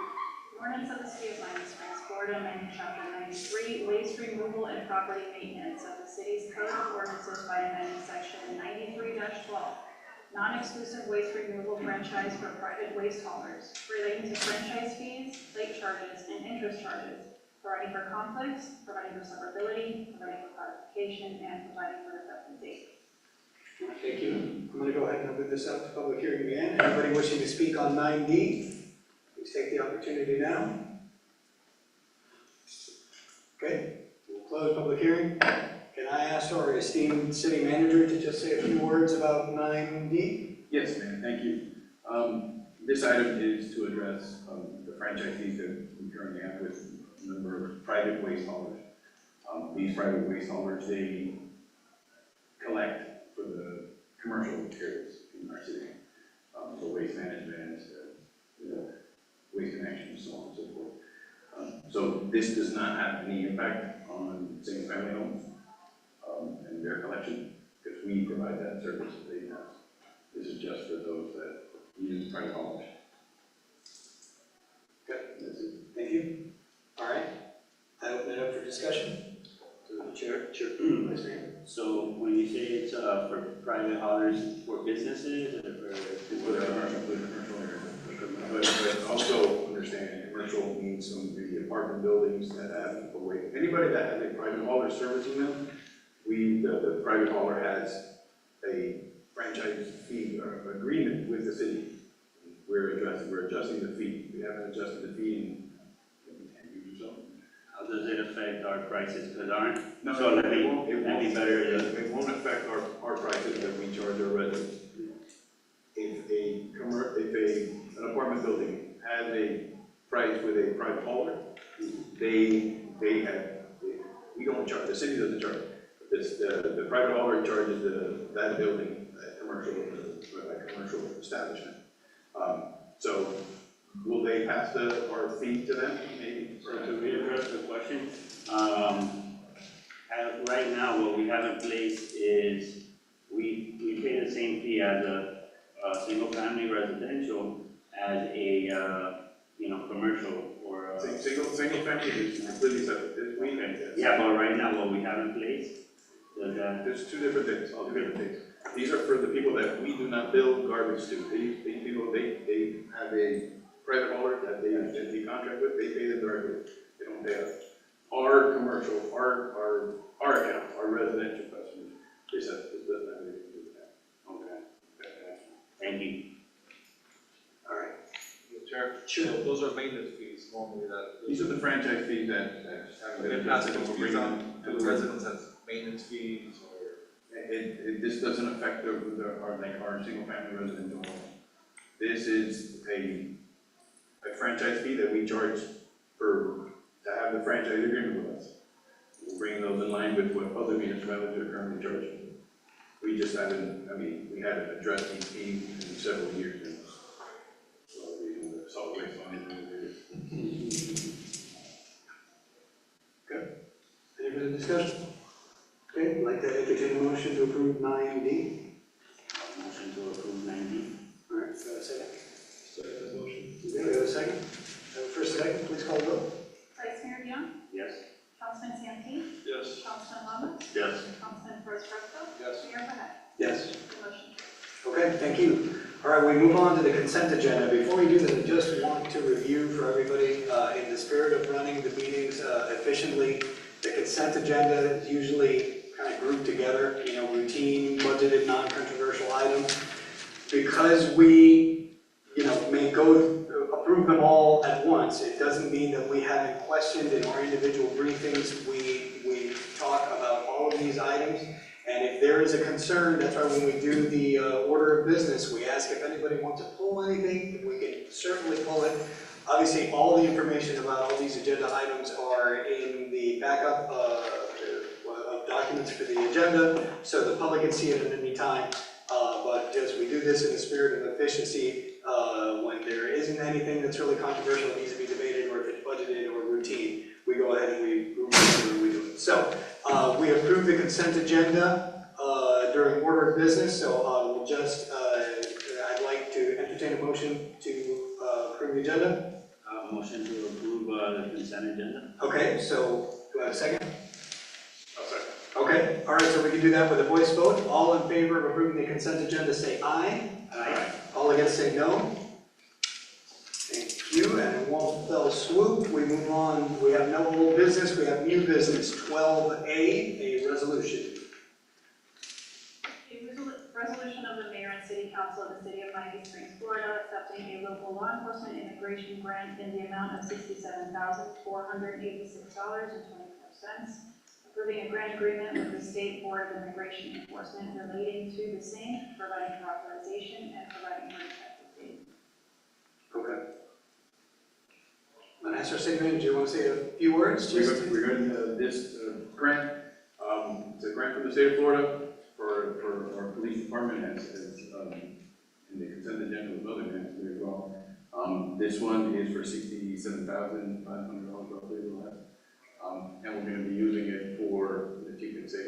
Ordinance of the City of Miami Springs, Florida, amending chapter 93, waste removal and property maintenance of the city's code of ordinances by amending section 93-12, non-exclusive waste removal franchise for private waste haulers, relating to franchise fees, late charges, and interest charges, providing for conflicts, providing for severability, providing for codification, and providing for effective date. Thank you. I'm going to go ahead and open this up to public hearing again. Anybody wishing to speak on 9D, please take the opportunity now. Okay, we'll close public hearing. Can I ask our esteemed city manager to just say a few words about 9D? Yes, ma'am, thank you. This item is to address the franchisees that we currently have with a number of private waste haulers. These private waste haulers, they collect for the commercial areas in our city. So waste management, waste connection, so on and so forth. So this does not have any impact on single-family homes and their collection, because we provide that service that they have. This is just for those that use private haulers. Good, That's it. thank you. All right, I open it up for discussion. To the chair, Vice Mayor. So when you say it's for private haulers, for businesses or for? For the commercial area. But also understand, commercial means some of the apartment buildings that have a way, anybody that has a private hauler servicing them, the private hauler has a franchise fee or agreement with the city. We're adjusting the fee. We haven't adjusted the fee in maybe 10 years or so. How does it affect our prices? Because aren't, No, so let it me, won't, it it won't affect our prices that we charge our residents. If an apartment building has a price with a private hauler, we don't charge, the city doesn't charge. The private hauler charges that building, that commercial establishment. So will they pass our fee to them? Maybe. So to readdress the question, right now, what we have in place is we pay the same fee as a single-family residential as a, commercial or a. Single family is completely separate. Yeah, but right now, what we have in place, does that? There's two different things, all different things. These are for the people that we do not bill garbage to. These people, they have a private hauler that they contract with, they pay them directly. They don't pay us. Our commercial, our account, our residential customers, this doesn't have anything to do with that. Okay. Thank you. All right. Chair? Sure. Those are maintenance fees normally that. These are the franchise fees that haven't been adjusted. Those fees on to the residents as maintenance fees or. This doesn't affect our single family residential home. This is a franchise fee that we charge to have the franchise agreement with us. We'll bring those in line with what other municipalities are currently charging. We just haven't, we haven't addressed these fees in several years now. So the solid waste fund is Good. Any further discussion? Okay, I'd like to entertain a motion to approve 9D. Motion to approve 90. All right, do I have a second? Second motion. Okay, we have a second. First second, please call the vote. Vice Mayor Dion, Yes. Councilman Santeen, Yes. Councilman Thomas, Yes. Councilman Perez Fresco, Yes. Mayor Behet. Yes. The motion carries. Okay, thank you. All right, we move on to the consent agenda. Before we do that, I just want to review for everybody, in the spirit of running the meetings efficiently, the consent agenda is usually kind of grouped together, routine, budgeted, non-controversial items. Because we, may approve them all at once, it doesn't mean that we haven't questioned in our individual briefings. We talk about all of these items. And if there is a concern, that's why when we do the order of business, we ask if anybody wants to pull anything, we can certainly pull it. Obviously, all the information about all these agenda items are in the backup of documents for the agenda, so the public can see it at any time. But as we do this in the spirit of efficiency, when there isn't anything that's really controversial that needs to be debated, or if it's budgeted or routine, we go ahead and we group it and we do it. So we approve the consent agenda during order of business, so we'll just, I'd like to entertain a motion to approve the agenda. Motion to approve the consent agenda. Okay, so do I have a second? I'll second. Okay, all right, so we can do that with a voice vote. All in favor of approving the consent agenda, say aye. Aye. All against, say no. Thank you, and in one fell swoop, we move on. We have no old business, we have new business. 12A, a resolution. A resolution of the mayor and city council of the city of Miami Springs, Florida, accepting a local law enforcement immigration grant in the amount of $67,486.24. approving a grant agreement with the State Board of Immigration Enforcement relating to the same, providing for authorization and providing for effective date. Okay. Vanessa or City Manager, do you want to say a few words? Regarding this grant, it's a grant from the state of Florida for our police department as in the consent agenda with other grants there as well. This one is for $67,500 roughly, we'll have. And we're gonna be using it for, if you can say,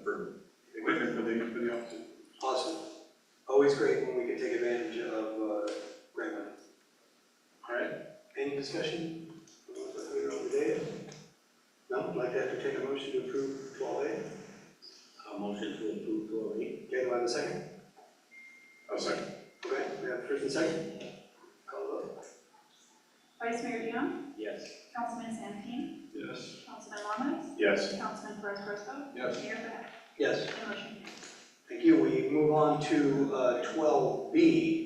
for equipment for the office. Awesome. Always great when we can take advantage of grant money. All right, any discussion? No, I'd like to entertain a motion to approve 12A. A motion to approve 12A. Okay, do I have a second? I'll second. Okay, we have first and second. Call the vote. Vice Mayor Dion, Yes. Councilman Santeen, Yes. Councilman Lamas, Yes. Councilman Perez Crespo, Yes. Mayor Beck. Yes. The motion carries. Thank you. We move on to 12B.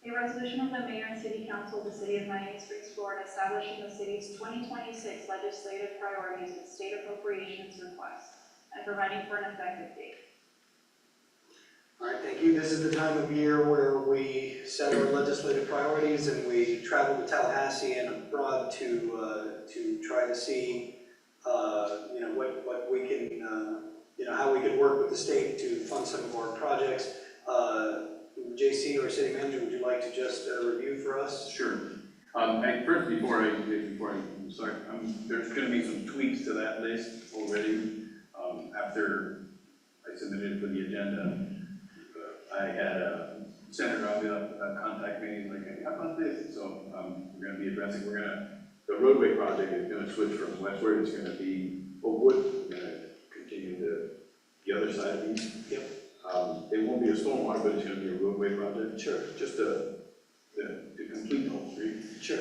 A resolution of the Mayor and City Council of the City of Miami Springs, Florida, establishing the city's 2026 legislative priorities and state appropriations requests, and providing for an effective date. All right, thank you. This is the time of year where we set our legislative priorities and we travel to Tallahassee and abroad to try to see, what we can, how we could work with the state to fund some of our projects. JC or City Manager, would you like to just review for us? Sure. And first, before I start, there's gonna be some tweaks to that list already. After I submitted for the agenda, I had Senator Avila contact me, like, hey, how about this? So, we're gonna be addressing, the roadway project is gonna switch from westward, it's gonna be Oakwood, we're gonna continue the other side of East. Yep. It won't be a stormwater, but it's gonna be a roadway project. Sure. Just to complete the whole street. Sure.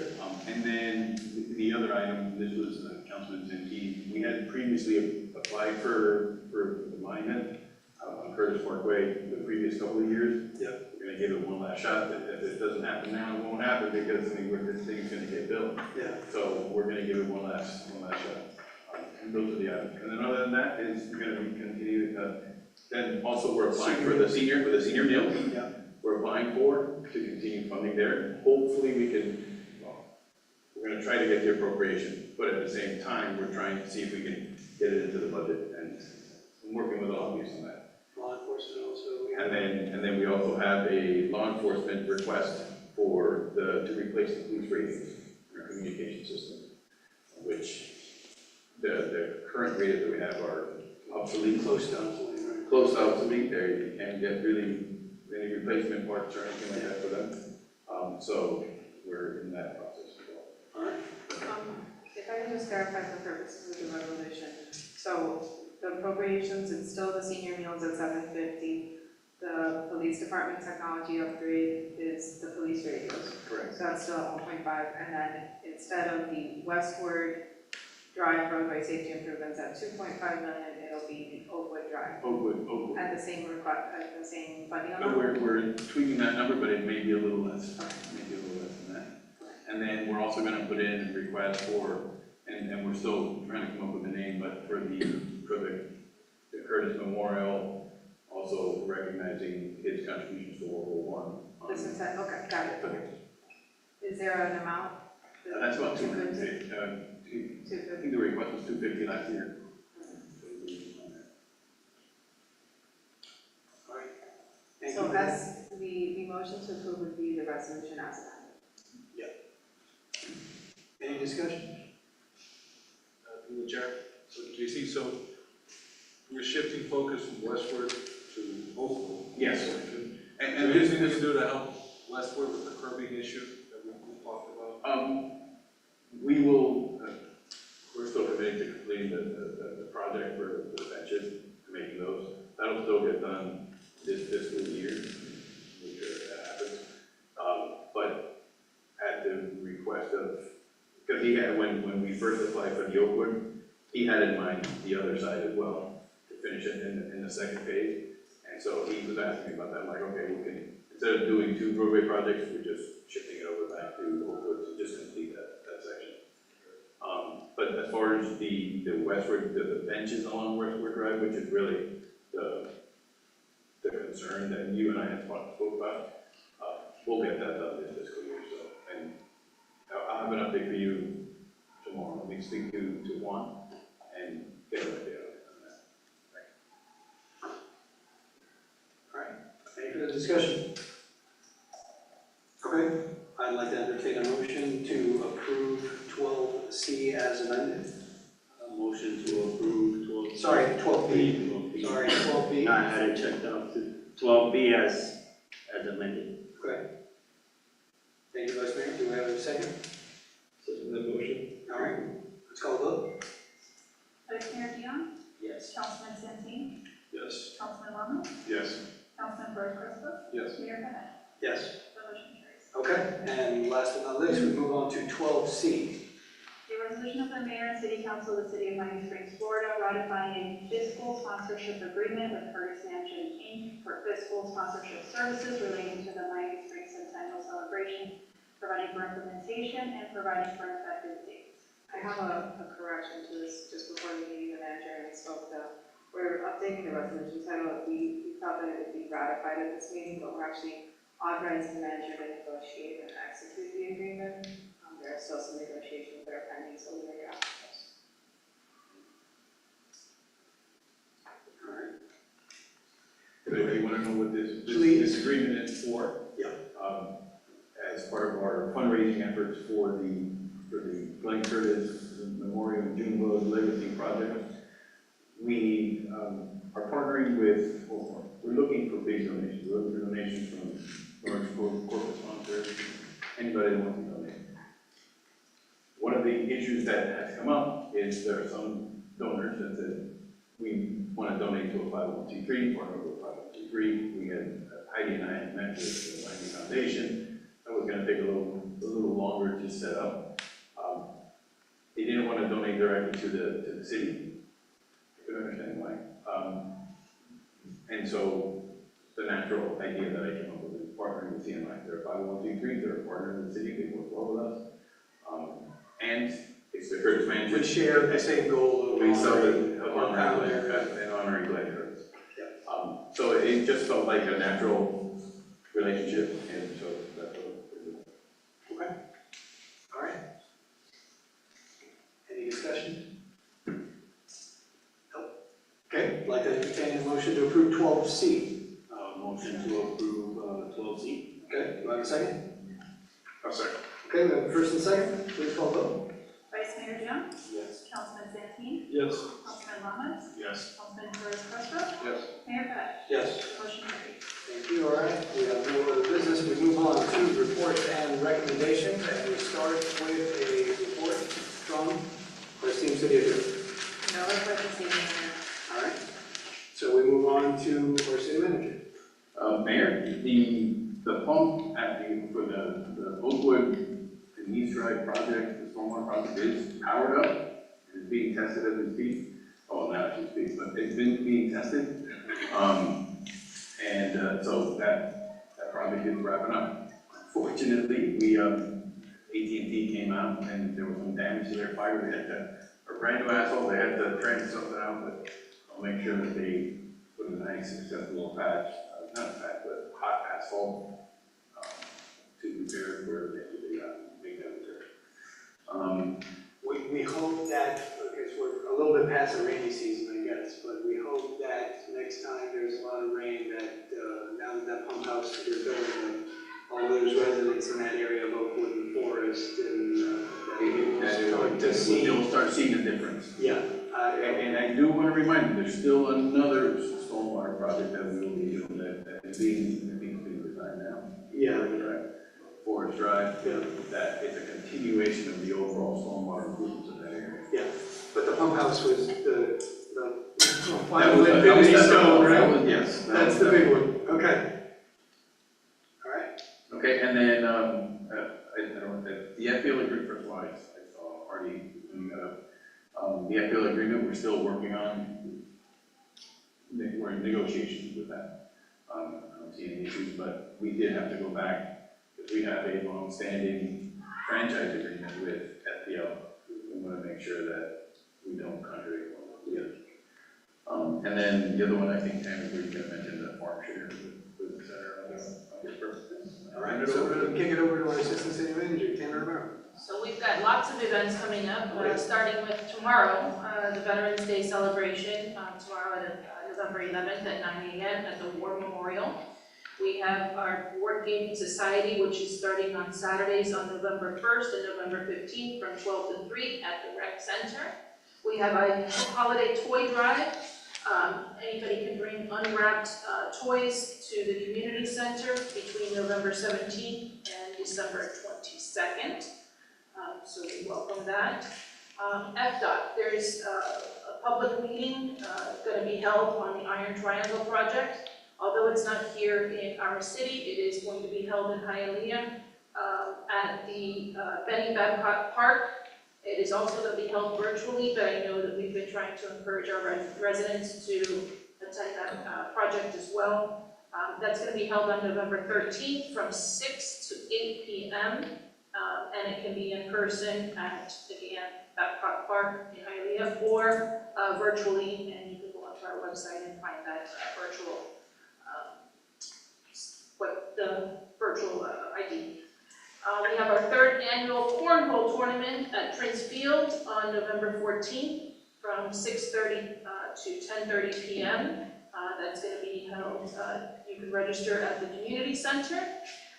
And then the other item, this was Councilman Zenti, we had previously applied for the monument on Curtis Parkway the previous couple of years. Yep. We're gonna give it one last shot, that if it doesn't happen now, it won't happen, because this thing's gonna get built. Yeah. So we're gonna give it one last shot. And those are the items. And then other than that is we're gonna be continuing, then also we're applying for the senior meal. Yeah. We're applying to continue funding there. Hopefully we can, we're gonna try to get the appropriation, but at the same time, we're trying to see if we can get it into the budget, and I'm working with all of you on that. Law enforcement also. And then we also have a law enforcement request to replace the police radios in our communication system, which the current radios that we have are obsolete. Close to obsolete, right? Close to obsolete, there you can't get really any replacement parts or anything like that for them. So we're in that process as well. All right. If I can just clarify for purposes of the resolution, so the appropriations, it's still the senior meals at $750. The police department technology upgrade is the police radios. Correct. So that's still at 1.5, and then instead of the Westward Drive roadway safety improvements at 2.5 million, it'll be the Oakwood Drive Oakwood. at the same funding But amount. we're tweaking that number, but it may be a little less, maybe a little less than that. And then we're also gonna put in a request and we're still trying to come up with a name, but for the Curtis Memorial, also recognizing his contributions to World War I. This is that, okay, got it. Is there an amount? That's about 250. I think the request was 250 last year. All right. Thank So you. that's, the motion to approve would be the resolution as amended. Any discussion? Through the chair, so JC, so we're shifting focus from westward to Oakwood. Yes. And anything we can do to help westward with the curbing issue that we talked about? We will, we're still committed to completing the project for the benches, making those. That'll still get done this fiscal year, which that happens. But at the request of, because he had, when we first applied for the Oakwood, he had in mind the other side as well, to finish it in the second phase. And so he was asking me about that. I'm like, okay, we can, instead of doing 2 roadway projects, we're just shifting it over back to Oakwood to just complete that section. But as far as the westward, the benches along Westward Drive, which is really the concern that you and I had spoke about, we'll get that done this fiscal year, so, and I'll have an update for you tomorrow. Let me speak to Juan and get an idea on that. All right, any further discussion? Okay, I'd like to entertain a motion to approve 12C as amended. A motion to approve 12. Sorry, 12B. 12B. Sorry, 12B. I had it checked out to 12B as amended. Okay. Thank you, Vice Mayor. Do we have a second? Second that motion? All right, let's call the vote. Vice Mayor Dion, Yes. Councilman Santeen, Yes. Councilman Ramos, Yes. Councilman Perez Crespo, Yes. Mayor Pettit. Yes. The motion carries. Okay, and last but not least, we move on to 12C. A resolution of the mayor and city council of the city of Miami Springs, Florida, ratifying a fiscal sponsorship agreement with Curtis Mansion Inc. for fiscal sponsorship services relating to the Miami Springs Centennial Celebration, providing for implementation and providing for effective dates. I have a correction to this, just before the meeting, the manager and I spoke to, we're updating the resolution title. We thought that it would be ratified at this meeting, but we're actually authorizing the manager to negotiate and execute the agreement. There are still some negotiations that are pending, so we're going to ask those. All right. If you want to know what this Please. agreement is for? Yeah. As part of our fundraising efforts for the Glenn Curtis Memorial Junebug Legacy Project, we are partnering with, or we're looking for big donations. We're looking for donations from large corporate sponsors, anybody that wants to donate. One of the issues that has come up is there are some donors that said, we want to donate to a 501c3, partner with a 501c3. We had, Heidi and I had met with the Miami Foundation. That was going to take a little longer to set up. They didn't want to donate directly to the city. I could understand why. And so the natural idea that I came up with is partnering with CMI. They're a 501c3, they're a partner of the city, they work well with us. And it's the Curtis Mansion. We share the same goal of We honoring and honoring Glenn Curtis. So it just felt like a natural relationship, and so that's what we're doing. Okay. All right. Any discussion? Nope. Okay, I'd like to entertain a motion to approve 12C. Motion to approve 12C. Okay, do I have a second? I'll second. Okay, we have a first and second. Please call the vote. Vice Mayor Dion, Yes. Councilman Santeen, Yes. Councilman Ramos, Yes. Councilman Perez Crespo, Yes. Mayor Pettit. Yes. The motion carries. Thank you, all right. We have no other business. We move on to reports and recommendations, and we start with a report from our esteemed city attorney. No other questions, Mayor. All right. So we move on to our city manager. Mayor, the pump for the Oakwood and East Drive project, the stormwater project is powered up. It's being tested as we speak. Oh, not as we speak, but it's been being tested. So that project is wrapping up. Fortunately, AT&T came out and there was some damage to their fiber. They had a brand new asphalt, they had to trench something out, but I'll make sure that they put a nice acceptable patch, not a patch, but hot asphalt to repair where they got make that repair. We hope that, because we're a little bit past the rainy season, I guess, but we hope that next time there's a lot of rain, that now that pump house is building, all those residents in that area of Oakwood and Forest, and You'll start seeing a difference. Yeah. And I do want to remind you, there's still another stormwater project that we will be doing that is being designed now. Yeah. Forest Drive, that is a continuation of the overall stormwater improvements in that area. Yeah, but the pump house was the That was the stone, right? Yes. That's the big one, okay. All right. Okay, and then, I don't know, the FPL agreement, first of all, I saw Artie bringing that up. The FPL agreement, we're still working on, we're in negotiations with that. I don't see any issues, but we did have to go back, because we have a long-standing franchise agreement with FPL. We want to make make sure that we don't contradict one with the other. And then the other one, I think, Tammy, we were gonna mention the farm share with the center on your purpose. All right, so we're gonna kick it over to our Assistant City Manager, Tammy Romero. So we've got lots of events coming up, starting with tomorrow, the Veterans Day celebration, tomorrow at November 11th at 9 a.m. at the War Memorial. We have our Board Gaming Society, which is starting on Saturdays on November 1st and November 15th from 12 to 3 at the Rec Center. We have a holiday toy drive. Anybody can bring unwrapped toys to the community center between November 17th and December 22nd. So we welcome that. FDOT, there's a public meeting going to be held on the Iron Triangle project. Although it's not here in our city, it is going to be held in Hialeah at the Benny Babcock Park. It is also going to be held virtually, but I know that we've been trying to encourage our residents to attend that project as well. That's going to be held on November 13th from 6 to 8 p.m. And it can be in person at, again, Babcock Park in Hialeah, or virtually, and you can go onto our website and find that virtual ID. We have our third annual cornhole tournament at Prince Field on November 14th from 6:30 to 10:30 p.m. That's going to be held, you can register at the community center.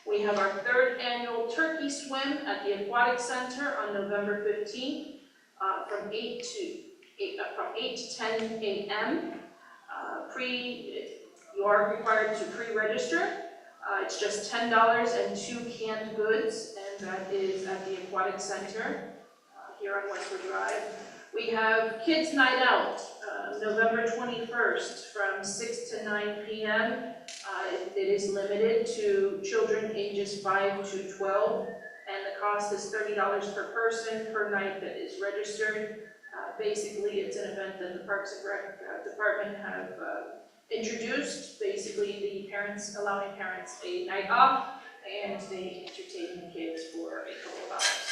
We have our third annual turkey swim at the Aquatic Center on November 15th from 8 to 10 a.m. You are required to pre-register. It's just $10 and 2 canned goods, and that is at the Aquatic Center here on Westwood Drive. We have Kids Night Out, November 21st from 6 to 9 p.m. It is limited to children ages 5 to 12, and the cost is $30 per person per night that is registered. Basically, it's an event that the Parks and Rec Department have introduced. Basically, the parents, allowing parents a night off, and they entertain the kids for a couple of hours.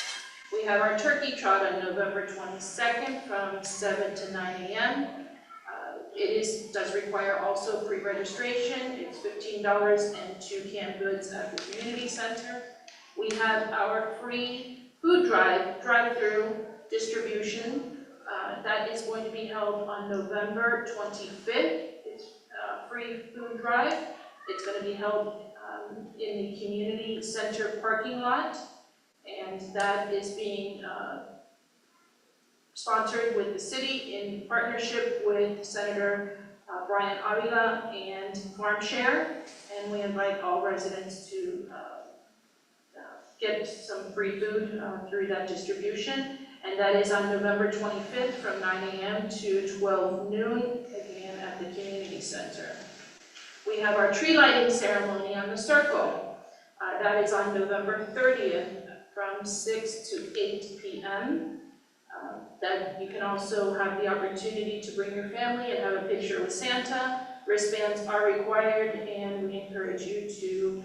We have our turkey trot on November 22nd from 7 to 9 a.m. It does require also pre-registration. It's $15 and 2 canned goods at the community center. We have our free food drive-through distribution. That is going to be held on November 25th. It's a free food drive. It's going to be held in the community center parking lot, and that is being sponsored with the city in partnership with Senator Brian Avila and Farm Share, and we invite all residents to get some free food through that distribution, and that is on November 25th from 9 a.m. to 12 noon, again at the community center. We have our tree lighting ceremony on the circle. That is on November 30th from 6 to 8 p.m. That you can also have the opportunity to bring your family and have a picture with Santa. Wristbands are required, and we encourage you to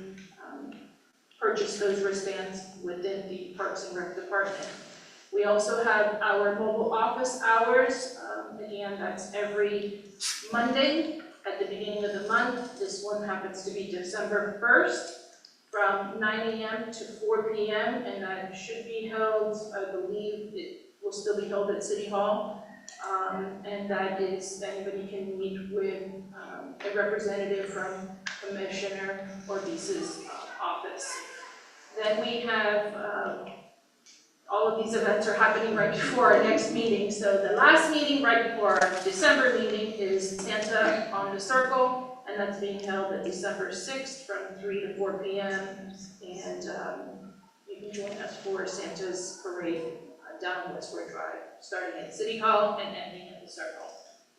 purchase those wristbands within the Parks and Rec Department. We also have our mobile office hours. Again, that's every Monday at the beginning of the month. This one happens to be December 1st from 9 a.m. to 4 p.m. and that should be held, I believe it will still be held at City Hall. And that is, anybody can meet with a representative from Commissioner Ortiz's office. Then we have all of these events are happening right before our next meeting. So the last meeting right before our December meeting is Santa on the Circle, and that's being held at December 6th from 3 to 4 p.m. And you can join us for Santa's parade down Westwood Drive, starting at City Hall and ending at the Circle.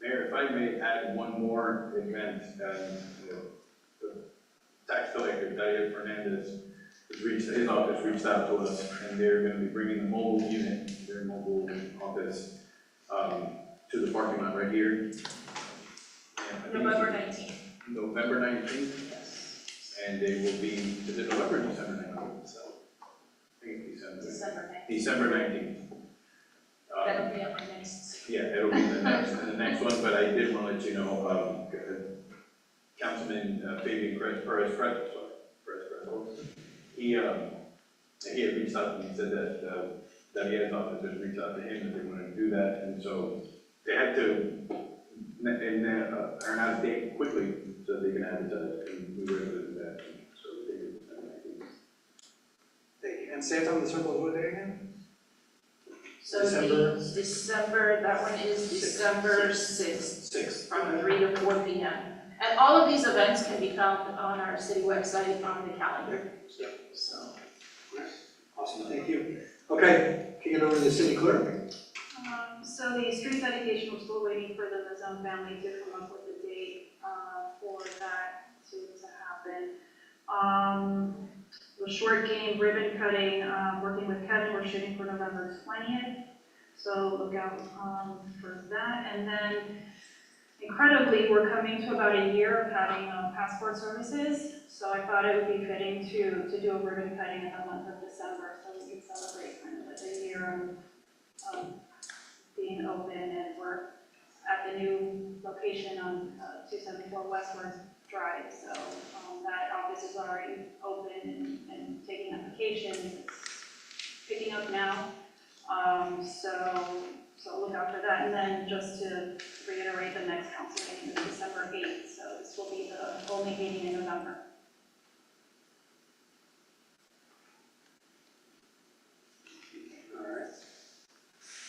Mayor, if I may add one more event, the tax collector, Daria Fernandez, his office reached out to us, and they're going to be bringing the mobile unit, their mobile office, to the parking lot right here. And I think November 19th. November 19th? Yes. And they will be, is it November or December 19th? So, I think it's December. December 19th. December 19th. That'll be on my next. Yeah, it'll be the next one, but I did want to let you know, Councilman Fabian Perez Fresco, he had reached out to me, said that he had his officers reach out to him, that they wanted to do that, and so they had to, earn out a date quickly, so they can advertise, and we were able to do that, so they did. Thank you. And say it on the circle, what day again? So December? December, that one is December 6th, 6th. from 3 to 4 p.m. And all of these events can be found on our city website on the calendar. Yep. So. Awesome, thank you. Okay, kick it over to the city clerk. So the street dedication, we're still waiting for the Mazone family to come up with a date for that to happen. The short game ribbon cutting, working with Kevin, we're shooting for November 20th. So look out for that. And then incredibly, we're coming to about a year of having passport services. So I thought it would be fitting to do a ribbon cutting in the month of December so we can celebrate kind of a year of being open, and we're at the new location on 274 Westward Drive. So that office is already open and taking applications. It's picking up now. So look out for that. And then just to reiterate, the next council meeting is December 8th. So this will be the only meeting in November.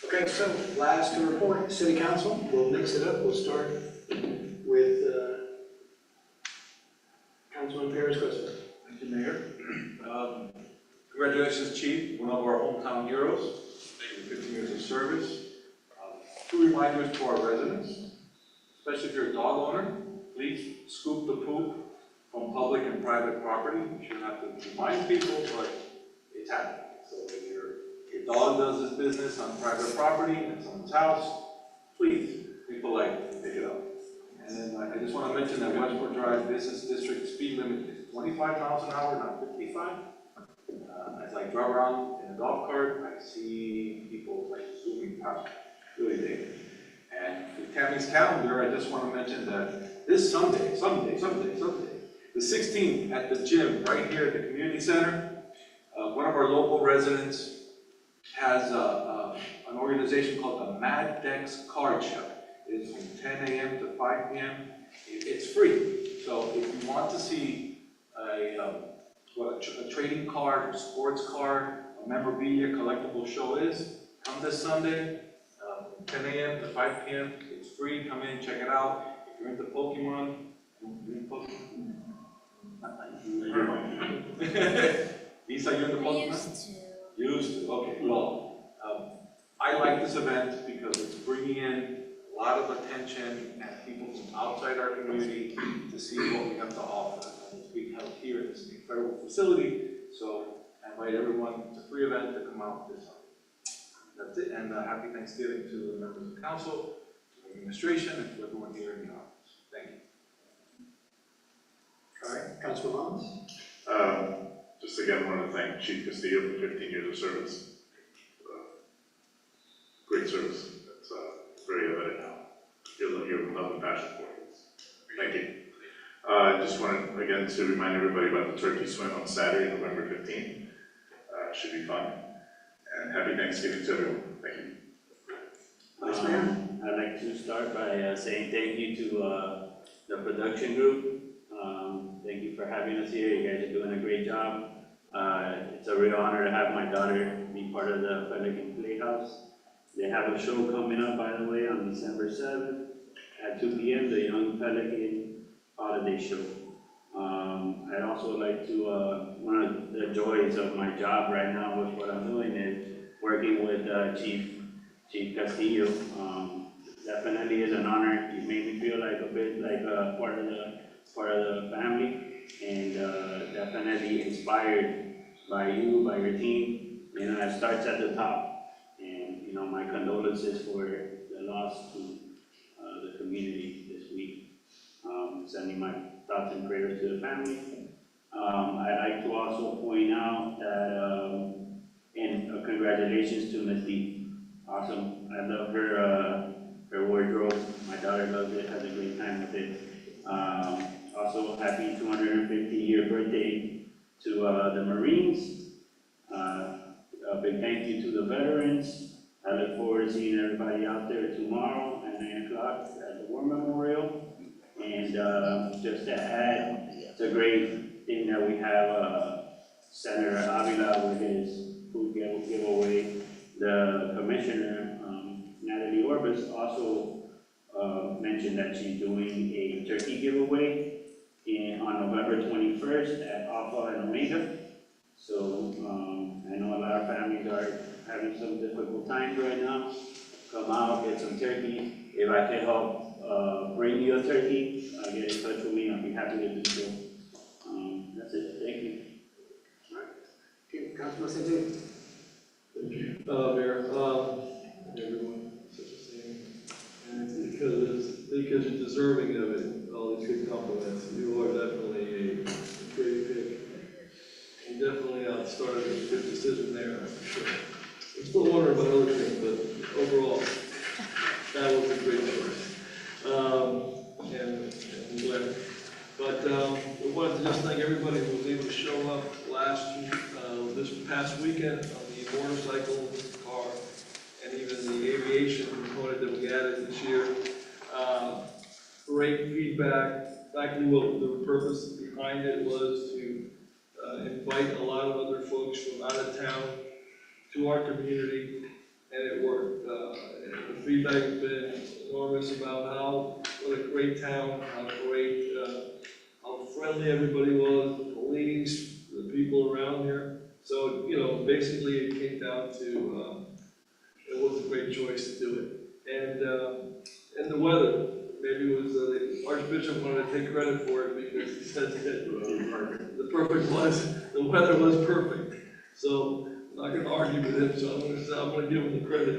Okay, so last to report, city council, we'll mix it up, we'll start with Councilman Perez Crespo. Thank you, Mayor. Congratulations, Chief, one of our hometown heroes, 15 years of service. Two reminders to our residents, especially if you're a dog owner, please scoop the poop from public and private property. You shouldn't have to remind people, but it's happening. So if your dog does his business on private property in someone's house, please be polite and pick it up. And then I just want to mention that Westport Drive Business District speed limit is 25 miles an hour, not 55. As I drive around in a golf cart, I see people like zooming past, really dangerous. And with Tammy's calendar, I just want to mention that this Sunday, the 16th at the gym right here at the community center, one of our local residents has an organization called the Mad Dex Card Show. It's from 10 a.m. to 5 p.m. It's free. So if you want to see a trading card, a sports card, a memorabilia collectible show is, come this Sunday, 10 a.m. to 5 p.m. It's free. Come in, check it out. If you're into Pokemon, Lisa, you're into Pokemon? Used to, okay, well, I like this event because it's bringing in a lot of attention and people from outside our community to see what we have to offer. And it's being held here in this incredible facility, so I invite everyone, it's a free event, to come out this Sunday. That's it, and happy Thanksgiving to the members of council, to the administration, and to everyone here in the office. Thank you. All right, Councilman Hans? Just again, wanted to thank Chief Castillo for 15 years of service. Great service. It's very evident now. Your love and passion for it. Thank you. I just wanted, again, to remind everybody about the turkey swim on Saturday, November 15th. Should be fun. And happy Thanksgiving to everyone. Thank you. Vice Mayor? I'd like to start by saying thank you to the production group. Thank you for having us here. You guys are doing a great job. It's a real honor to have my daughter be part of the Pelican Playhouse. They have a show coming up, by the way, on December 7th at 2 p.m., the Young Pelican Holiday Show. I'd also like to, one of the joys of my job right now with what I'm doing is working with Chief Castillo. Definitely is an honor. You made me feel like a bit like a part of the family, and definitely inspired by you, by your team. You know, it starts at the top. And, you know, my condolences for the loss to the community this week. Sending my thoughts and prayers to the family. I'd like to also point out that, and congratulations to Ms. Deep. awesome. I love her wardrobe. My daughter loves it, has a great time with it. Also, happy 250-year birthday to the Marines. A big thank you to the veterans. I look forward to seeing everybody out there tomorrow at 9 o'clock at the War Memorial. And just to add, it's a great thing that we have Senator Avila with his food giveaway. The Commissioner, Natalie Orbis, also mentioned that she's doing a turkey giveaway on November 21st at Alpha and Omega. So I know a lot of families are having some difficult times right now. Come out, get some turkey. If I can help bring you a turkey, get in touch with me. I'll be happy to do so. That's it. Thank you. Okay, Councilman Santin. Thank you, Mayor, everyone, such a thing. And it's because you're deserving of it, all these good compliments. You are definitely a great pick. You definitely outstarted a good decision there, for sure. I'm still wondering about other things, but overall, that was a great choice. And I'm glad. But I wanted to just thank everybody who was able to show up this past weekend on the motorcycle, car, and even the aviation component that we added this year. Great feedback. Exactly what the purpose behind it was to invite a lot of other folks from out of town to our community, and it worked. The feedback has been enormous about what a great town, how friendly everybody was, the police, the people around here. So, basically it came down to, it was a great choice to do it. And the weather, maybe it was, the Archbishop wanted to take credit for it because he said that the weather was perfect. So I'm not gonna argue with him, so I'm gonna give him the credit.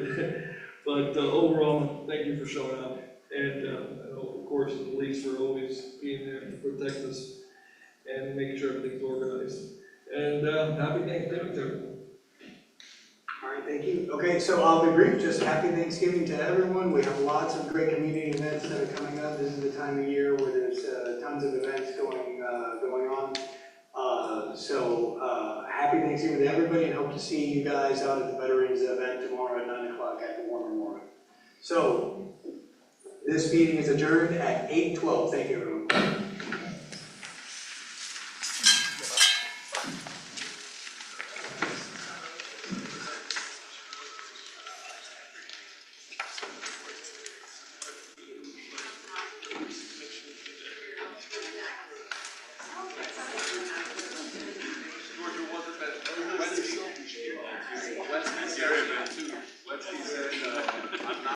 But overall, thank you for showing up. And of course, the police for always being there to protect us and make sure everything's organized. And happy Thanksgiving to everyone. All right, thank you. Okay, so I'll be brief. Just happy Thanksgiving to everyone. We have lots of great community events that are coming up. This is the time of year where there's tons of events going on. Happy Thanksgiving to everybody, and hope to see you guys out at the Veterans event tomorrow at 9 o'clock at the War Memorial. So, this meeting is adjourned at 8:12. Thank you, everyone.